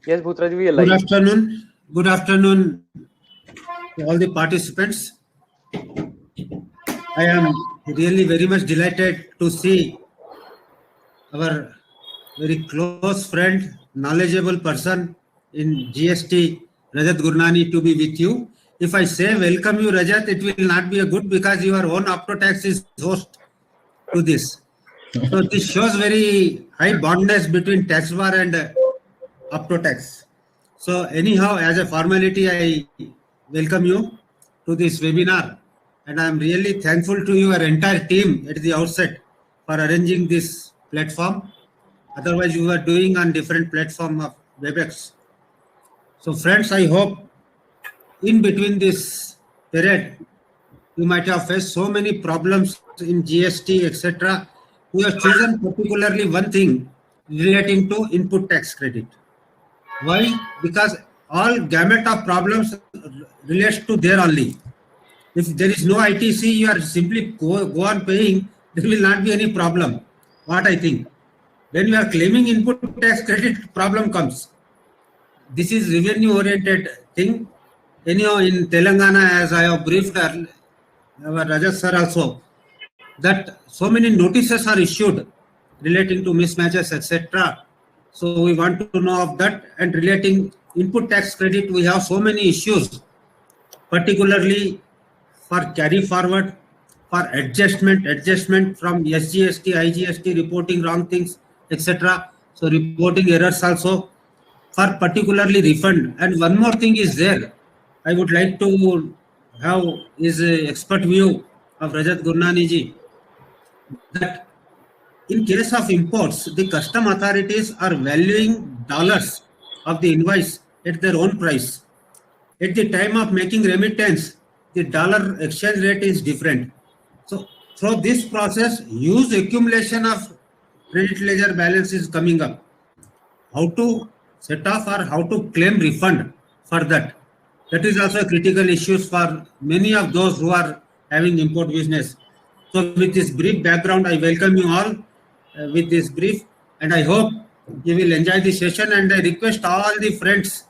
Yes, Bhutraj, we are Good live. afternoon. Good afternoon to all the participants. I am really very much delighted to see our very close friend, knowledgeable person in GST, Rajat Gurnani, to be with you. If I say welcome you, Rajat, it will not be a good because your own Aptotax is host to this. So this shows very high bondness between tax bar and Aptotax. So anyhow, as a formality, I welcome you to this webinar, and I am really thankful to your entire team at the outset for arranging this platform. Otherwise, you were doing on different platform of WebEx. So friends, I hope in between this period, you might have faced so many problems in GST, etc. We have chosen particularly one thing relating to input tax credit. Why? Because all gamut of problems relates to there only. If there is no ITC, you are simply go on paying, there will not be any problem. What I think. When you are claiming input tax credit, problem comes. This is revenue oriented thing. Anyhow, in Telangana, as I have briefed our Rajat sir also, that so many notices are issued relating to mismatches, etc. So we want to know of that, and relating input tax credit, we have so many issues, particularly for carry forward, for adjustment from SGST, IGST, reporting wrong things, etc. So reporting errors also, for particularly refund. And one more thing is there. I would like to have his expert view of Rajat Gurnani ji, that in case of imports, the custom authorities are valuing dollars of the invoice at their own price. At the time of making remittance, the dollar exchange rate is different. So through this process, huge accumulation of credit ledger balance is coming up. How to set off or how to claim refund for that? That is also a critical issue for many of those who are having import business. So with this brief background, I welcome you all with this brief, and I hope you will enjoy the session, and I request all the friends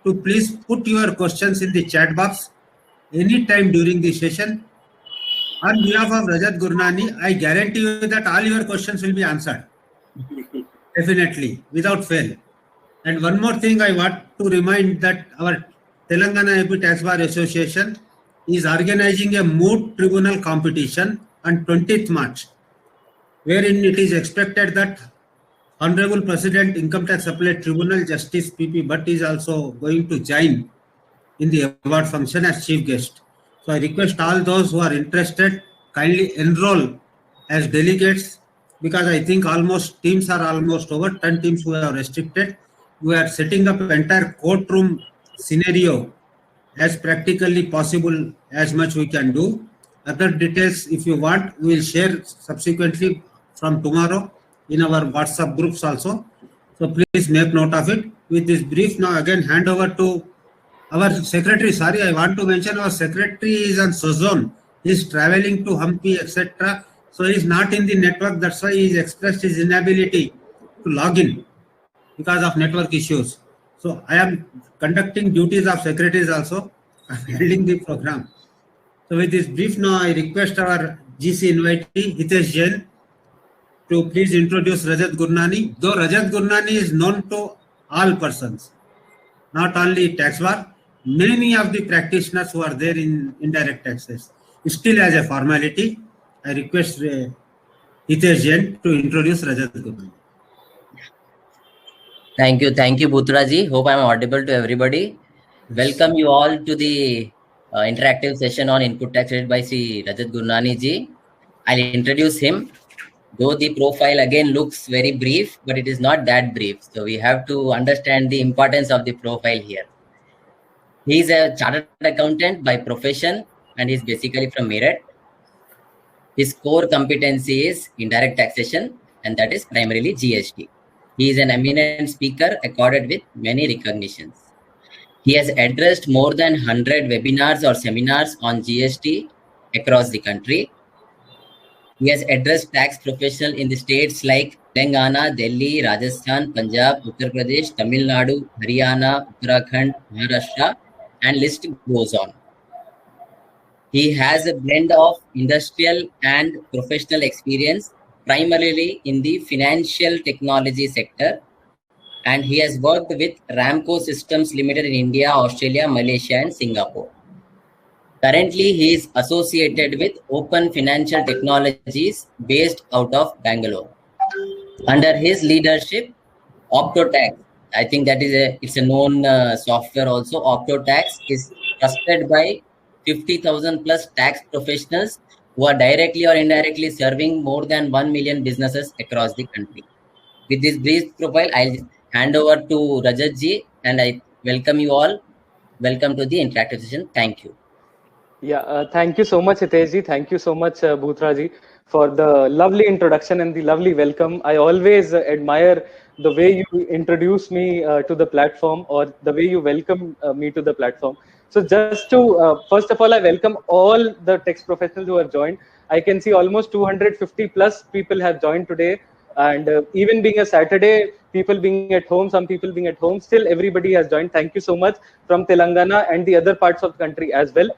to please put your questions in the chat box anytime during the session. On behalf of Rajat Gurnani, I guarantee you that all your questions will be answered. Definitely, without fail. And one more thing I want to remind, that our Telangana AP Tax Bar Association is organizing a moot tribunal competition on 20th March, wherein it is expected that Honorable President Income Tax Appellate Tribunal Justice P.P. Bhatt is also going to join in the award function as chief guest. So I request all those who are interested, kindly enroll as delegates, because I think teams are almost over, 10 teams who are restricted. We are setting up an entire courtroom scenario as practically possible, as much we can do. Other details, if you want, we will share subsequently from tomorrow in our WhatsApp groups also. So please make note of it. With this brief, now again hand over to our secretary. Sorry, I want to mention our secretary is on sojourn. He is traveling to Hampi, etc. So he is not in the network. That's why he has expressed his inability to log in because of network issues. So I am conducting duties of secretaries also. I am handling the program. So with this brief, now I request our GC invitee, Hitesh Jain, to please introduce Rajat Gurnani. Though Rajat Gurnani is known to all persons, not only tax bar, many of the practitioners who are there in indirect taxes. Still, as a formality, I request Hitesh Jain to introduce Rajat Gurnani. Thank you, Bhutraji. Hope I am audible to everybody. Yes. Welcome you all to the interactive session on input tax credit by Sri Rajat Gurnani ji. I'll introduce him. Though the profile again looks very brief, but it is not that brief. So we have to understand the importance of the profile here. He is a chartered accountant by profession, and he is basically from Meerut. His core competency is indirect taxation, and that is primarily GST. He is an eminent speaker accorded with many recognitions. He has addressed more than 100 webinars or seminars on GST across the country. He has addressed tax professionals in the states like Telangana, Delhi, Rajasthan, Punjab, Uttar Pradesh, Tamil Nadu, Haryana, Uttarakhand, Maharashtra, and list goes on. He has a blend of industrial and professional experience, primarily in the financial technology sector, and he has worked with Ramco Systems Limited in India, Australia, Malaysia, and Singapore. Currently, he is associated with Open Financial Technologies based out of Bangalore. Under his leadership, OptoTax, I think that is it's a known software also. OptoTax is trusted by 50,000 plus tax professionals who are directly or indirectly serving more than 1 million businesses across the country. With this brief profile, I'll hand over to Rajat ji, and I welcome you all. Welcome to the interactive session. Thank you. Yeah, thank you so much, Hitesh. Thank you so much, Bhutraji, for the lovely introduction and the lovely welcome. I always admire the way you introduce me to the platform, or the way you welcome me to the platform. So just to, first of all, I welcome all the text professionals who have joined. I can see almost 250 plus people have joined today. And even being a Saturday, people being at home, some people being at home, still everybody has joined. Thank you so much from Telangana and the other parts of the country as well.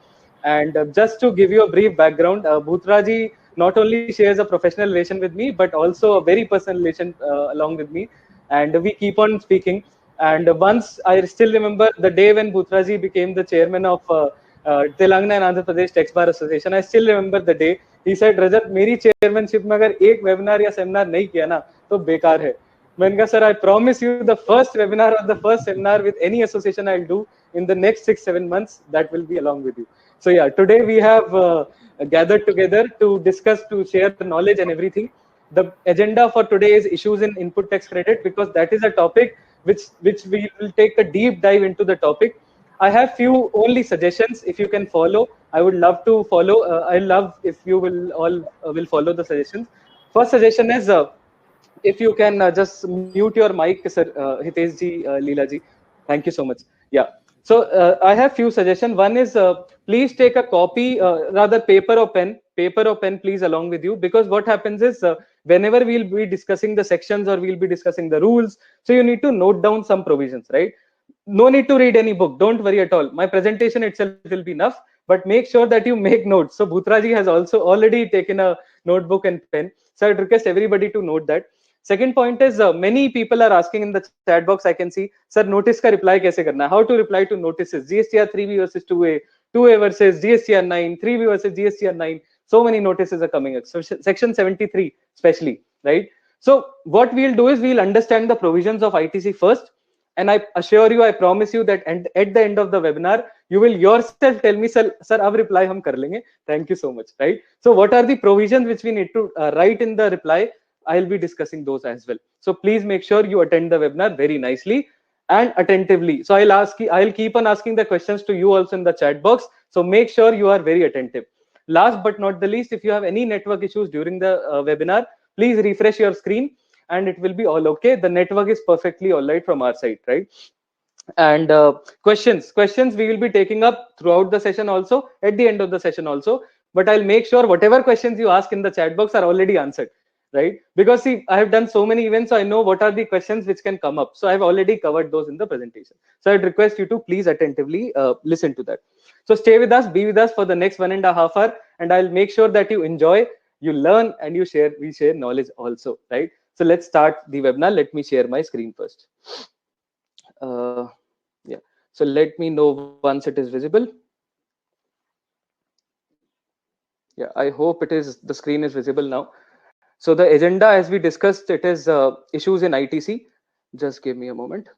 And just to give you a brief background, Bhutraji not only shares a professional relation with me, but also a very personal relation along with me. And we keep on speaking. And once I still remember the day when Bhutraji became the chairman of Telangana and Andhra Pradesh Tax Bar Association. I still remember the day he said, "Rajat, मेरी chairmanship में अगर एक webinar या seminar नहीं किया ना तो बेकार है." मैंने कहा, "Sir, I promise you the first webinar or the first seminar with any association I'll do in the next 6-7 months, that will be along with you." So yeah, today we have gathered together to discuss, to share the knowledge and everything. The agenda for today is issues in input tax credit, because that is a topic which we will take a deep dive into the topic. I have few only suggestions. If you can follow, I would love to follow. I love if you will all will follow the suggestions. First suggestion is if you can just mute your mic, sir, Hitesh ji, Leela ji. Thank you so much. Yeah. So I have few suggestions. One is please take a copy, rather paper or pen, please, along with you, because what happens is whenever we'll be discussing the sections or we'll be discussing the rules, so you need to note down some provisions, right? No need to read any book. Don't worry at all. My presentation itself will be enough, but make sure that you make notes. So Bhutraji has also already taken a notebook and pen. So I'd request everybody to note that. Second point is many people are asking in the chat box. I can see, sir, notice ka reply kaise karna? How to reply to notices? GSTR 3B versus 2A, 2A versus GSTR 9, 3B versus GSTR 9. So many notices are coming up. So section 73 especially, right? So what we'll do is we'll understand the provisions of ITC first. And I assure you, I promise you that at the end of the webinar, you will yourself tell me, sir, ab reply hum kar lenge. Thank you so much, right? So what are the provisions which we need to write in the reply? I'll be discussing those as well. So please make sure you attend the webinar very nicely and attentively. So I'll keep on asking the questions to you also in the chat box. So make sure you are very attentive. Last but not the least, if you have any network issues during the webinar, please refresh your screen and it will be all okay. The network is perfectly all right from our side, right? And questions we will be taking up throughout the session, also at the end of the session also. But I'll make sure whatever questions you ask in the chat box are already answered, right? Because see, I have done so many events, so I know what are the questions which can come up. So I've already covered those in the presentation. So I'd request you to please attentively listen to that. So stay with us, be with us for the next 1.5 hours, and I'll make sure that you enjoy, you learn, and we share knowledge also, right? So let's start the webinar. Let me share my screen first. Yeah. So let me know once it is visible. Yeah, I hope the screen is visible now. So the agenda, as we discussed, it is issues in ITC. Just give me a moment.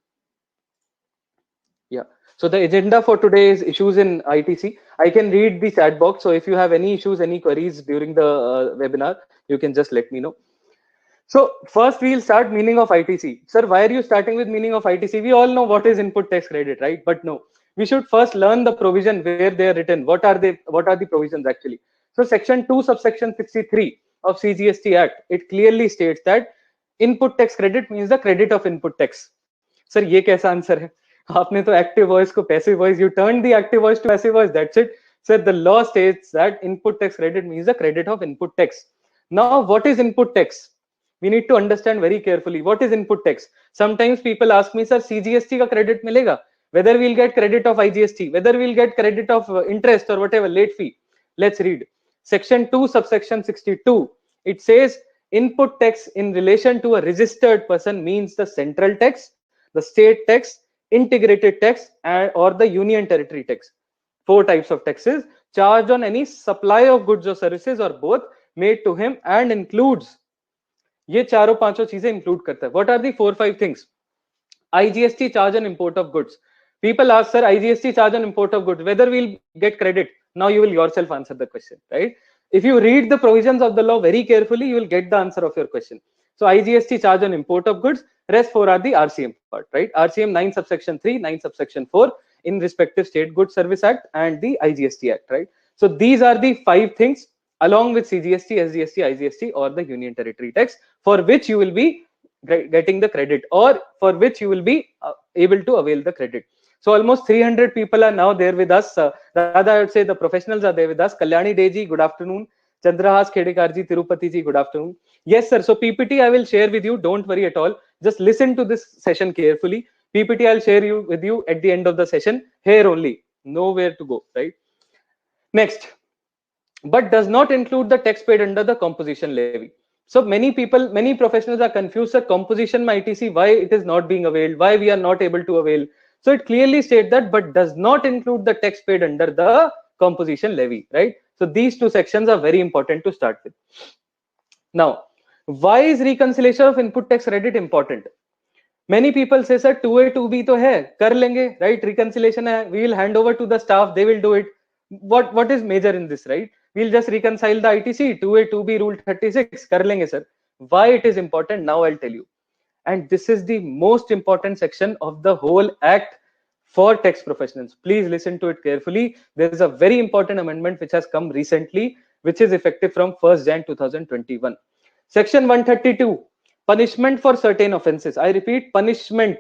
Yeah. So the agenda for today is issues in ITC. I can read the chat box. So if you have any issues, any queries during the webinar, you can just let me know. So first we'll start meaning of ITC. Sir, why are you starting with meaning of ITC? We all know what is input tax credit, right? But no, we should first learn the provision where they are written. What are the provisions actually? So section 2 subsection 63 of CGST Act, it clearly states that input tax credit means the credit of input tax. Sir, ये कैसा answer है? आपने तो active voice को passive voice, you turned the active voice to passive voice, that's it. Sir, the law states that input tax credit means the credit of input tax. Now, what is input tax? We need to understand very carefully what is input tax. Sometimes people ask me, sir, CGST का credit मिलेगा? Whether we'll get credit of IGST, whether we'll get credit of interest or whatever, late fee. Let's read. Section 2, subsection 62. It says input tax in relation to a registered person means the central tax, the state tax, integrated tax, and or the union territory tax. 4 types of taxes charged on any supply of goods or services or both made to him and includes. ये चारों पांचों चीजें include करता है. What are the 4-5 things? IGST charge on import of goods. People ask, sir, IGST charge on import of goods, whether we'll get credit. Now you will yourself answer the question, right? If you read the provisions of the law very carefully, you will get the answer of your question. So IGST charge on import of goods, rest 4 are the RCM part, right? RCM 9 subsection 3, 9 subsection 4 in respective State Goods Service Act and the IGST Act, right? So these are the 5 things along with CGST, SGST, IGST or the Union Territory Tax for which you will be getting the credit or for which you will be able to avail the credit. So almost 300 people are now there with us. Rather, I would say the professionals are there with us. Kalyani Deji, good afternoon. Chandrahas Khedekar ji, Tirupati ji, good afternoon. Yes, sir. So PPT I will share with you. Don't worry at all. Just listen to this session carefully. PPT I'll share with you at the end of the session. Here only. Nowhere to go, right? Next. But does not include the tax paid under the composition levy. So many people, many professionals are confused. Sir, composition ITC, why it is not being availed? Why we are not able to avail? So it clearly states that, but does not include the tax paid under the composition levy, right? So these 2 sections are very important to start with. Now, why is reconciliation of input tax credit important? Many people say, sir, 2A, 2B to hai, kar lenge, right? Reconciliation hai, we will hand over to the staff, they will do it. What is major in this, right? We'll just reconcile the ITC, 2A, 2B, Rule 36, kar lenge, sir. Why it is important? Now I'll tell you. And this is the most important section of the whole act for tax professionals. Please listen to it carefully. There is a very important amendment which has come recently, which is effective from 1st Jan 2021. Section 132, punishment for certain offenses. I repeat, punishment,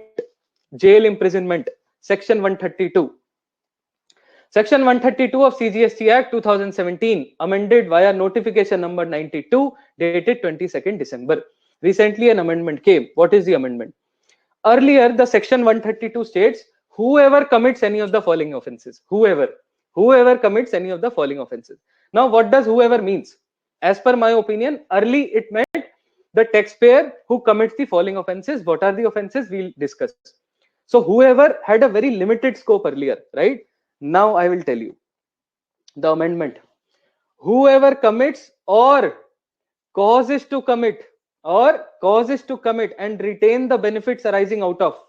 jail imprisonment. Section 132. Section 132 of CGST Act 2017, amended via notification number 92, dated 22nd December. Recently, an amendment came. What is the amendment? Earlier, the section 132 states, whoever commits any of the following offenses. Whoever commits any of the following offenses. Now, what does whoever means? As per my opinion, early it meant the taxpayer who commits the following offenses. What are the offenses? We'll discuss. So whoever had a very limited scope earlier, right? Now I will tell you the amendment. Whoever commits or causes to commit and retain the benefits arising out of.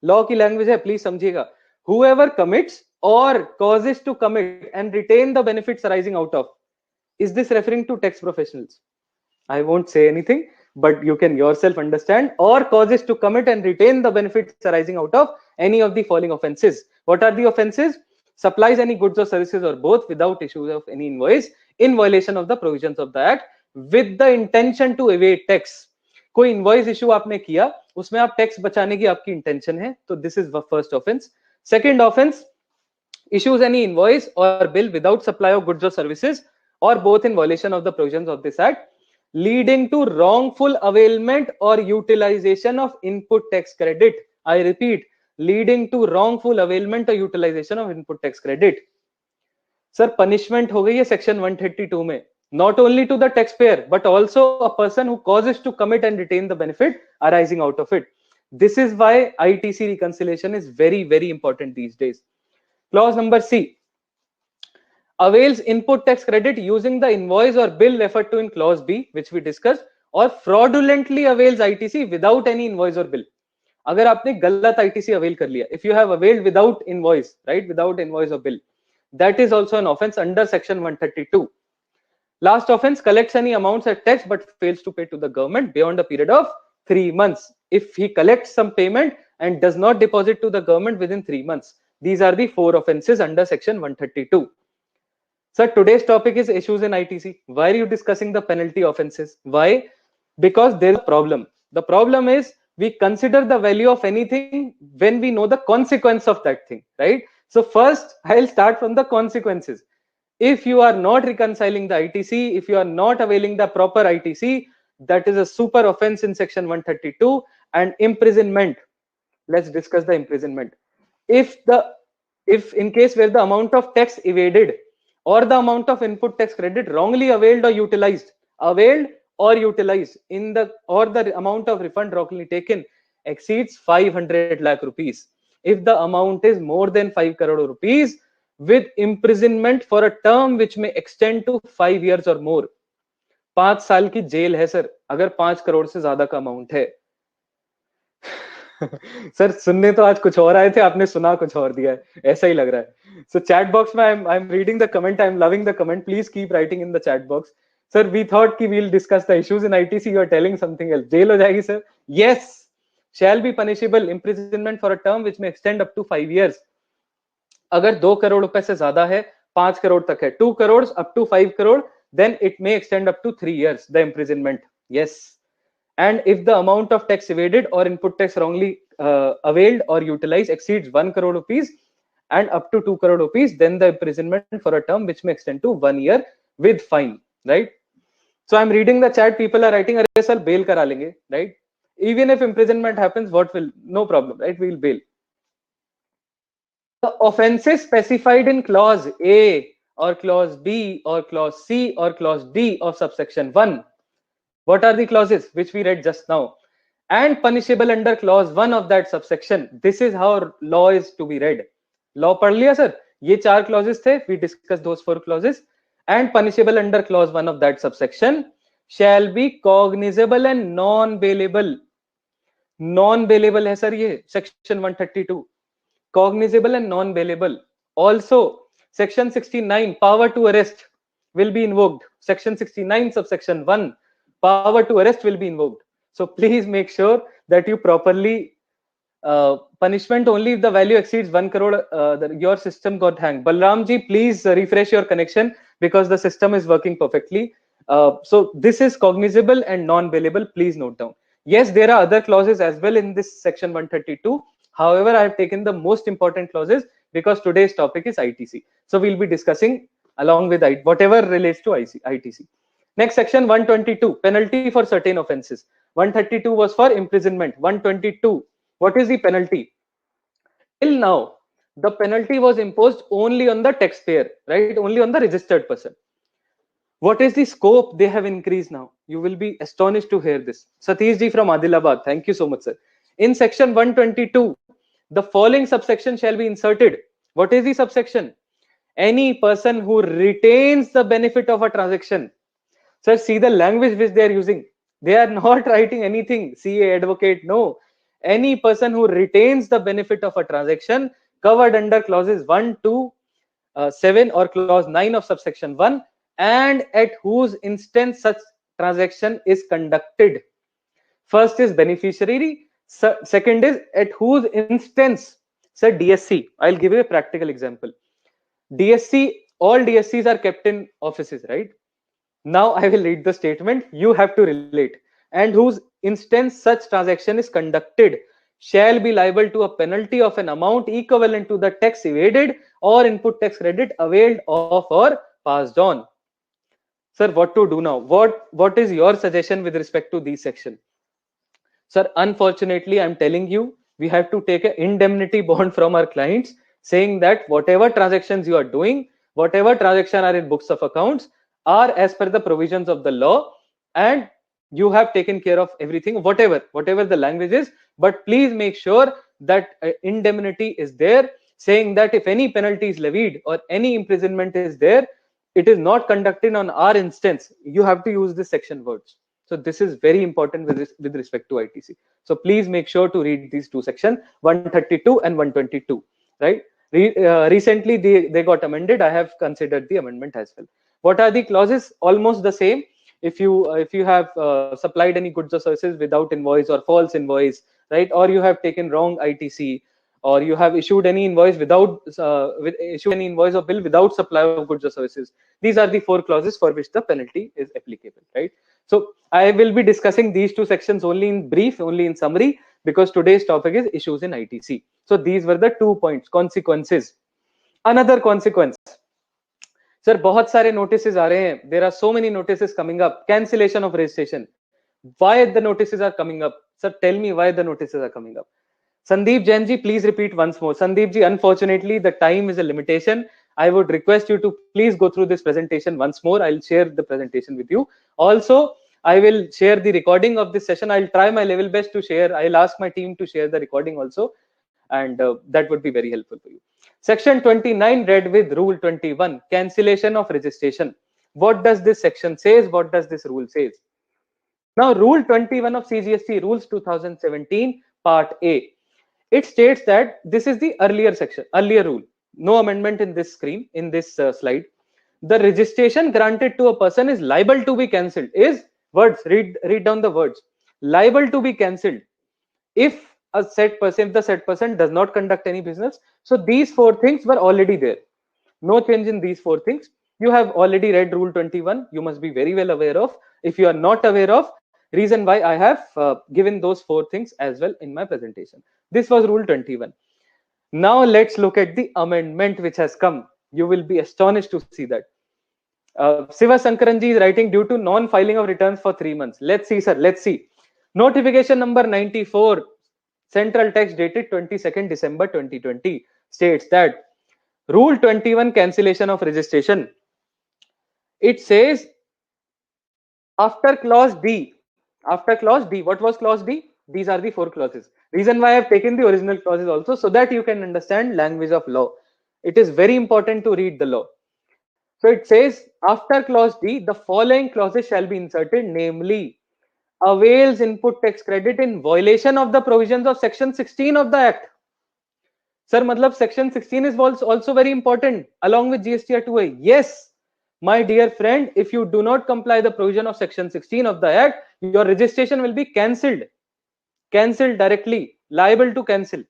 Law की language है, please समझिएगा. Whoever commits or causes to commit and retain the benefits arising out of. Is this referring to tax professionals? I won't say anything, but you can yourself understand. Or causes to commit and retain the benefits arising out of any of the following offenses. What are the offenses? Supplies any goods or services or both without issue of any invoice in violation of the provisions of the act with the intention to evade tax. कोई invoice issue आपने किया, उसमें आप tax बचाने की आपकी intention है, तो this is the first offense. Second offense, issues any invoice or bill without supply of goods or services or both in violation of the provisions of this act, leading to wrongful availment or utilization of input tax credit. I repeat, leading to wrongful availment or utilization of input tax credit. Sir, punishment हो गई है section 132 में. Not only to the taxpayer, but also a person who causes to commit and retain the benefit arising out of it. This is why ITC reconciliation is very, very important these days. Clause number C. Avails input tax credit using the invoice or bill referred to in clause B, which we discussed, or fraudulently avails ITC without any invoice or bill. अगर आपने गलत ITC avail कर लिया, if you have availed without invoice, right, without invoice or bill, that is also an offense under section 132. Last offense, collects any amounts at tax but fails to pay to the government beyond a period of 3 months. If he collects some payment and does not deposit to the government within 3 months. These are the 4 offenses under section 132. Sir, today's topic is issues in ITC. Why are you discussing the penalty offenses? Why? Because there is a problem. The problem is we consider the value of anything when we know the consequence of that thing, right? So first, I'll start from the consequences. If you are not reconciling the ITC, if you are not availing the proper ITC, that is a super offense in section 132. And imprisonment, let's discuss the imprisonment. If in case where the amount of tax evaded or the amount of input tax credit wrongly availed or utilized in the, or the amount of refund wrongly taken exceeds 500 lakh rupees, if the amount is more than 5 crore rupees, with imprisonment for a term which may extend to 5 years or more. 5 साल की jail है sir, अगर 5 करोड़ से ज्यादा का amount है। Sir सुनने तो आज कुछ और आए थे, आपने सुना कुछ और दिया है, ऐसा ही लग रहा है। सो चैट बॉक्स में I am reading the comment, I am loving the comment, please keep writing in the chat box. Sir we thought कि we'll discuss the issues in ITC, you are telling something else. Jail हो जाएगी sir? Yes, shall be punishable imprisonment for a term which may extend up to 5 years। अगर 2 करोड़ रुपए से ज्यादा है, 5 करोड़ तक है, 2 crores up to 5 crore, then it may extend up to 3 years the imprisonment। yes, and if the amount of tax evaded or input tax wrongly availed or utilized exceeds 1 crore rupees and up to 2 crore rupees, then the imprisonment for a term which may extend to 1 year with fine, right? So I'm reading the chat, people are writing, "Arey sir, bail kara lenge," right? Even if imprisonment happens, what will, no problem, right? We'll bail. The offenses specified in clause A or clause B or clause C or clause D of subsection 1. What are the clauses which we read just now? And punishable under clause 1 of that subsection. This is how law is to be read. Law पढ़ लिया sir? ये 4 clauses थे, we discussed those 4 clauses. And punishable under clause 1 of that subsection shall be cognizable and non-bailable. Non-bailable है sir ये section 132. Cognizable and non-bailable. Also, section 69, power to arrest will be invoked. Section 69, subsection 1, power to arrest will be invoked. So please make sure that you properly punishment only if the value exceeds 1 crore. Your system got hanged. Balram ji, please refresh your connection because the system is working perfectly. So this is cognizable and non-bailable. Please note down. Yes, there are other clauses as well in this section 132. However, I have taken the most important clauses because today's topic is ITC. So we'll be discussing along with whatever relates to ITC. Next, section 122, penalty for certain offenses. 132 was for imprisonment. 122, what is the penalty? Till now, the penalty was imposed only on the taxpayer, right? Only on the registered person. What is the scope they have increased now? You will be astonished to hear this. Satish ji from Adilabad, thank you so much, sir. In section 122, the following subsection shall be inserted. What is the subsection? Any person who retains the benefit of a transaction. Sir, see the language which they are using. They are not writing anything, CA, advocate, no. Any person who retains the benefit of a transaction covered under clauses 1 to 7 or clause 9 of subsection 1, and at whose instance such transaction is conducted. First is beneficiary. Second is at whose instance. Sir, DSC, I'll give you a practical example. DSC, all DSCs are kept in offices, right? Now I will read the statement, you have to relate. And whose instance such transaction is conducted shall be liable to a penalty of an amount equivalent to the tax evaded or input tax credit availed of or passed on. Sir, what to do now? What is your suggestion with respect to this section? Sir, unfortunately, I'm telling you, we have to take an indemnity bond from our clients saying that whatever transactions you are doing, whatever transactions are in books of accounts are as per the provisions of the law, and you have taken care of everything, whatever the language is. But please make sure that indemnity is there, saying that if any penalty is levied or any imprisonment is there, it is not conducted on our instance. You have to use this section words. So this is very important with respect to ITC. So please make sure to read these two sections, 132 and 122, right? Recently they got amended. I have considered the amendment as well. What are the clauses? Almost the same. If you have supplied any goods or services without invoice or false invoice, right? Or you have taken wrong ITC, or you have issued any invoice issued any invoice or bill without supply of goods or services. These are the 4 clauses for which the penalty is applicable, right? So I will be discussing these 2 sections only in brief, only in summary, because today's topic is issues in ITC. So these were the 2 points, consequences. Another consequence. Sir, बहुत सारे notices आ रहे हैं. There are so many notices coming up. Cancellation of registration. Why the notices are coming up? Sir, tell me why the notices are coming up. Sandeep Jain ji, please repeat once more. Sandeep ji, unfortunately, the time is a limitation. I would request you to please go through this presentation once more. I'll share the presentation with you. Also, I will share the recording of this session. I'll try my level best to share. I'll ask my team to share the recording also, and that would be very helpful for you. Section 29 read with Rule 21, cancellation of registration. What does this section says? What does this rule says? Now, Rule 21 of CGST Rules 2017, Part A. It states that this is the earlier section, earlier rule. No amendment in this screen, in this slide. The registration granted to a person is liable to be cancelled. Is words, read down the words. Liable to be cancelled if a said person, if the said person does not conduct any business. So these four things were already there. No change in these four things. You have already read Rule 21. You must be very well aware of. If you are not aware of, reason why I have given those four things as well in my presentation. This was Rule 21. Now let's look at the amendment which has come. You will be astonished to see that. Siva Sankaranji is writing due to non-filing of returns for 3 months. Let's see, sir. Let's see. Notification number 94, central text dated 22nd December 2020 states that Rule 21, cancellation of registration. It says after clause D. After clause D, what was clause D? These are the four clauses. Reason why I have taken the original clauses also, so that you can understand language of law. It is very important to read the law. So it says after clause D, the following clauses shall be inserted, namely avails input tax credit in violation of the provisions of section 16 of the Act. Sir, matlab section 16 is also very important along with GSTR 2A. Yes, my dear friend, if you do not comply the provision of section 16 of the Act, your registration will be cancelled. Cancelled directly, liable to cancel.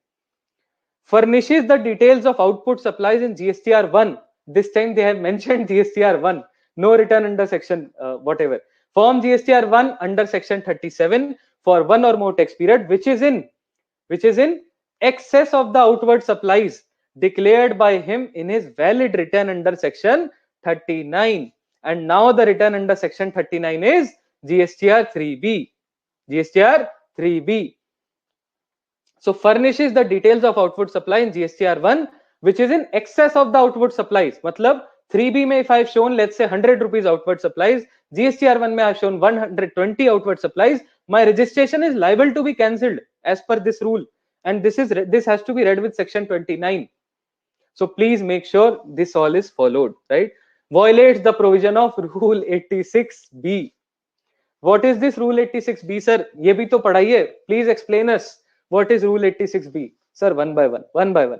Furnishes the details of output supplies in GSTR 1. This time they have mentioned GSTR 1. No return under section whatever. Form GSTR 1 under section 37 for one or more tax period, which is in excess of the outward supplies declared by him in his valid return under section 39. And now the return under section 39 is GSTR 3B. GSTR 3B. So furnishes the details of outward supply in GSTR 1, which is in excess of the outward supplies. Matlab 3B may, if I have shown, let's say 100 rupees outward supplies, GSTR 1 may have shown 120 outward supplies, my registration is liable to be cancelled as per this rule. And this has to be read with section 29. So please make sure this all is followed, right? Violates the provision of Rule 86B. What is this Rule 86B, sir? Ye bhi to padhaiye. Please explain us. What is Rule 86B? Sir, one by one.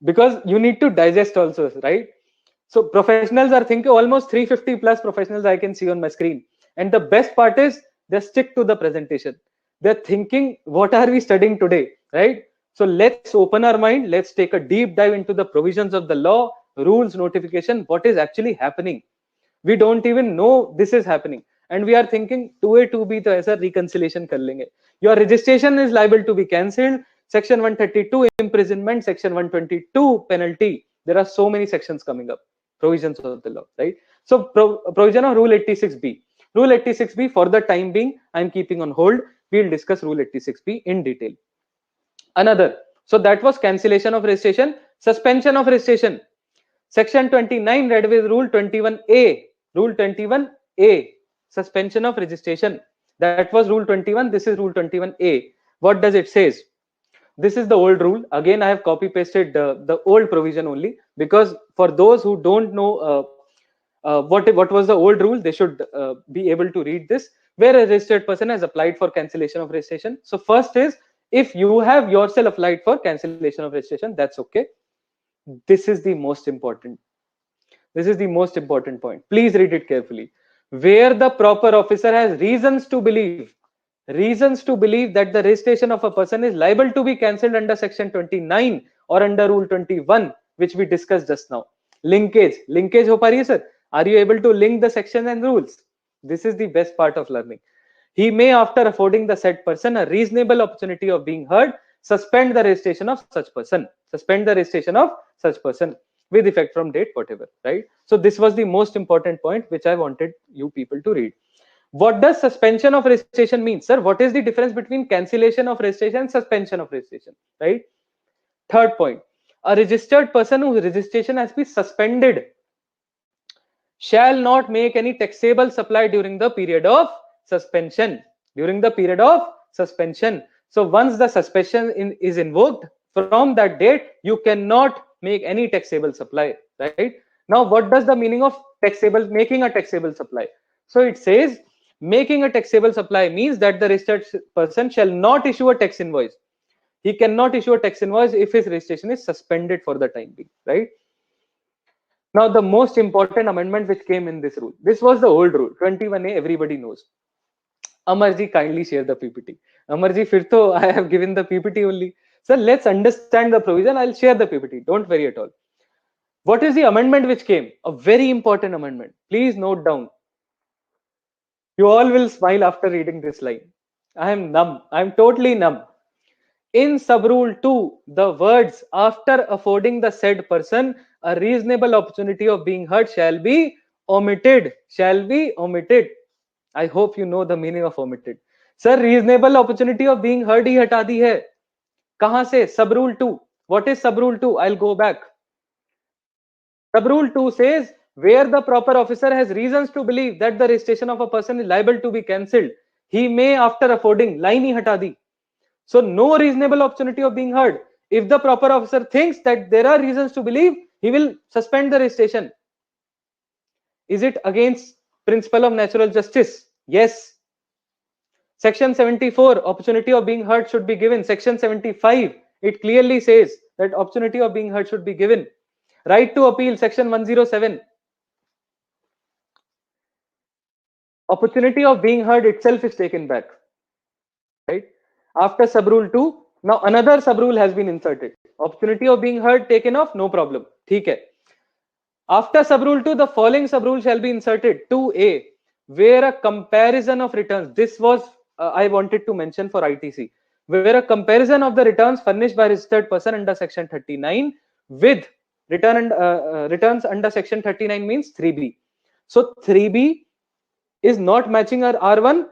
Because you need to digest also, right? So professionals are thinking almost 350 plus professionals I can see on my screen. And the best part is they stick to the presentation. They're thinking, what are we studying today, right? So let's open our mind. Let's take a deep dive into the provisions of the law, rules, notification, what is actually happening. We don't even know this is happening. And we are thinking 2A, 2B, to aisa reconciliation kar lenge. Your registration is liable to be cancelled. Section 132, imprisonment. Section 122, penalty. There are so many sections coming up. Provisions of the law, right? So provision of Rule 86B. Rule 86B, for the time being, I'm keeping on hold. We'll discuss Rule 86B in detail. Another. So that was cancellation of registration. Suspension of registration. Section 29 read with Rule 21A. Rule 21A. Suspension of registration. That was Rule 21. This is Rule 21A. What does it says? This is the old rule. Again, I have copy pasted the old provision only, because for those who don't know what was the old rule, they should be able to read this, where a registered person has applied for cancellation of registration. So first is, if you have yourself applied for cancellation of registration, that's okay. This is the most important. This is the most important point. Please read it carefully. Where the proper officer has reasons to believe that the registration of a person is liable to be cancelled under section 29 or under Rule 21, which we discussed just now. Linkage ho pa rahi hai, sir? Are you able to link the sections and rules? This is the best part of learning. He may, after affording the said person a reasonable opportunity of being heard, suspend the registration of such person. Suspend the registration of such person with effect from date, whatever, right? So this was the most important point which I wanted you people to read. What does suspension of registration mean? Sir, what is the difference between cancellation of registration and suspension of registration? Right? Third point, a registered person whose registration has been suspended shall not make any taxable supply during the period of suspension. During the period of suspension. So once the suspension is invoked, from that date, you cannot make any taxable supply, right? Now, what does the meaning of taxable, making a taxable supply? So it says, making a taxable supply means that the registered person shall not issue a tax invoice. He cannot issue a tax invoice if his registration is suspended for the time being, right? Now, the most important amendment which came in this rule, this was the old rule, 21A, everybody knows. Amarji, kindly share the PPT. Amarji, fir to I have given the PPT only. So let's understand the provision. I'll share the PPT. Don't worry at all. What is the amendment which came? A very important amendment. Please note down. You all will smile after reading this line. I am numb. I am totally numb. In subrule 2, the words after affording the said person a reasonable opportunity of being heard shall be omitted. Shall be omitted. I hope you know the meaning of omitted. Sir, reasonable opportunity of being heard ही हटा दी है. कहां से? Subrule 2. What is subrule 2? I'll go back. Subrule 2 says, where the proper officer has reasons to believe that the registration of a person is liable to be cancelled, he may, after affording, line ही हटा दी. So no reasonable opportunity of being heard. If the proper officer thinks that there are reasons to believe, he will suspend the registration. Is it against principle of natural justice? Yes. Section 74, opportunity of being heard should be given. Section 75, it clearly says that opportunity of being heard should be given. Right to appeal, section 107. Opportunity of being heard itself is taken back. Right? After subrule 2, now another subrule has been inserted. Opportunity of being heard taken off, no problem. ठीक है. After subrule 2, the following subrule shall be inserted. 2A, where a comparison of returns. This was I wanted to mention for ITC. Where a comparison of the returns furnished by registered person under section 39 with returns under section 39 means 3B. So 3B is not matching our R1.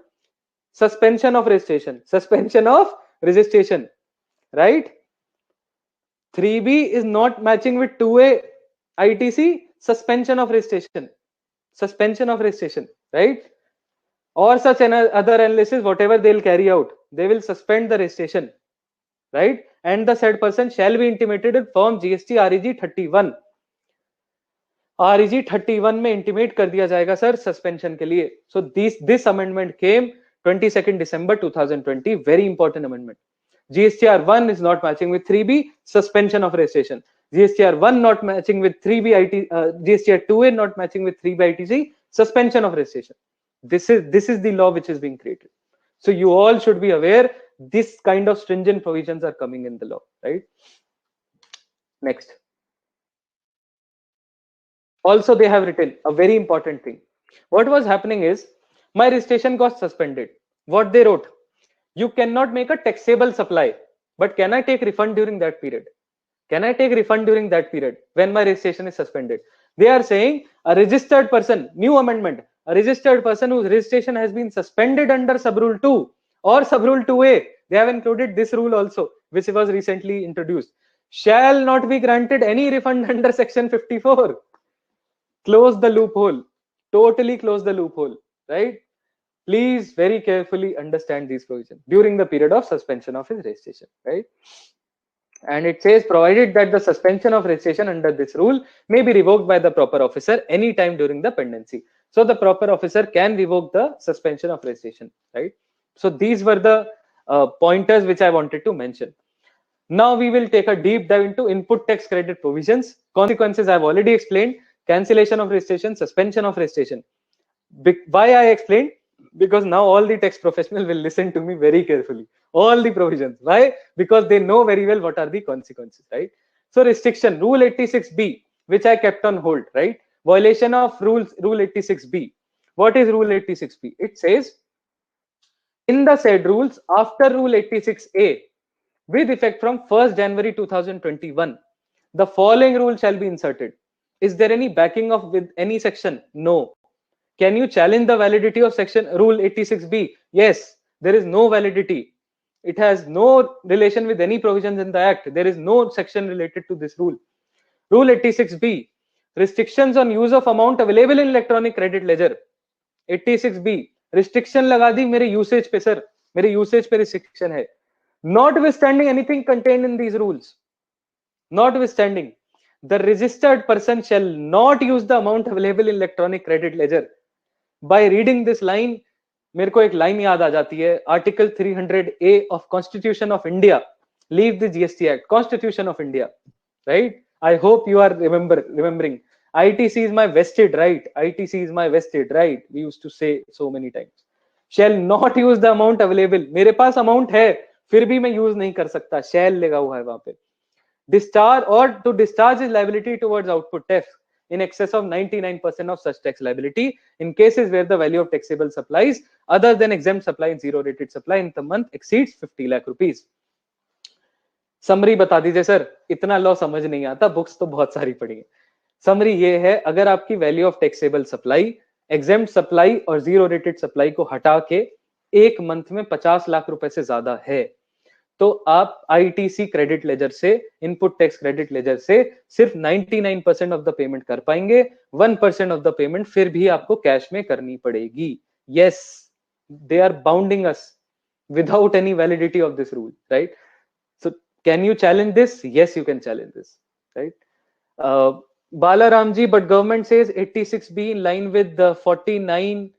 Suspension of registration. Suspension of registration. Right? 3B is not matching with 2A ITC. Suspension of registration. Suspension of registration. Right? Or such other analysis, whatever they'll carry out, they will suspend the registration. Right? And the said person shall be intimated in form GST REG 31. REG 31 में intimate कर दिया जाएगा sir suspension के लिए. So this amendment came 22nd December 2020. Very important amendment. GSTR 1 is not matching with 3B, suspension of registration. GSTR 1 not matching with 3B GSTR 2A not matching with 3B ITC, suspension of registration. This is the law which is being created. So you all should be aware this kind of stringent provisions are coming in the law, right? Next. Also, they have written a very important thing. What was happening is my registration got suspended. What they wrote, you cannot make a taxable supply, but can I take refund during that period? Can I take refund during that period when my registration is suspended? They are saying a registered person, new amendment, a registered person whose registration has been suspended under subrule 2 or subrule 2A, they have included this rule also, which was recently introduced, shall not be granted any refund under section 54. Close the loophole, totally close the loophole, right? Please very carefully understand these provisions during the period of suspension of his registration, right? And it says, provided that the suspension of registration under this rule may be revoked by the proper officer any time during the pendency. So the proper officer can revoke the suspension of registration, right? So these were the pointers which I wanted to mention. Now we will take a deep dive into input tax credit provisions. Consequences I've already explained. Cancellation of registration, suspension of registration. Why I explained? Because now all the tax professionals will listen to me very carefully. All the provisions. Why? Because they know very well what are the consequences, right? So restriction, rule 86B, which I kept on hold, right? Violation of rule 86B. What is rule 86B? It says, in the said rules, after rule 86A, with effect from 1st January 2021, the following rule shall be inserted. Is there any backing of with any section? No. Can you challenge the validity of section rule 86B? Yes, there is no validity. It has no relation with any provisions in the act. There is no section related to this rule. Rule 86B, restrictions on use of amount available in electronic credit ledger. 86B, restriction लगा दी मेरे usage पे sir, मेरे usage पे restriction है. Notwithstanding anything contained in these rules, notwithstanding, the registered person shall not use the amount available in electronic credit ledger. By reading this line, मेरे को एक line याद आ जाती है, article 300A of Constitution of India. Leave the GST Act, Constitution of India, right? I hope you are remembering. ITC is my vested right. ITC is my vested right. We used to say so many times. Shall not use the amount available. मेरे पास amount है, फिर भी मैं use नहीं कर सकता. Shall लगा हुआ है वहां पे. Discharge or to discharge his liability towards output tax in excess of 99% of such tax liability in cases where the value of taxable supplies other than exempt supply and zero rated supply in the month exceeds 50 lakh rupees. Summary बता दीजिए sir, इतना law समझ नहीं आता, books तो बहुत सारी पढ़ी है. समरी ये है, अगर आपकी value of taxable supply, exempt supply और जीरो रेटेड सप्लाई को हटा के एक मंथ में 50 लाख रुपए से ज्यादा है, तो आप आईटीसी क्रेडिट लेजर से, इनपुट टैक्स क्रेडिट लेजर से सिर्फ 99% ऑफ द पेमेंट कर पाएंगे. 1% ऑफ द पेमेंट फिर भी आपको कैश में करनी पड़ेगी. Yes, they are bounding us without any validity of this rule, right? So can you challenge this? Yes, you can challenge this, right? Balaram ji, but government says 86B in line with the 49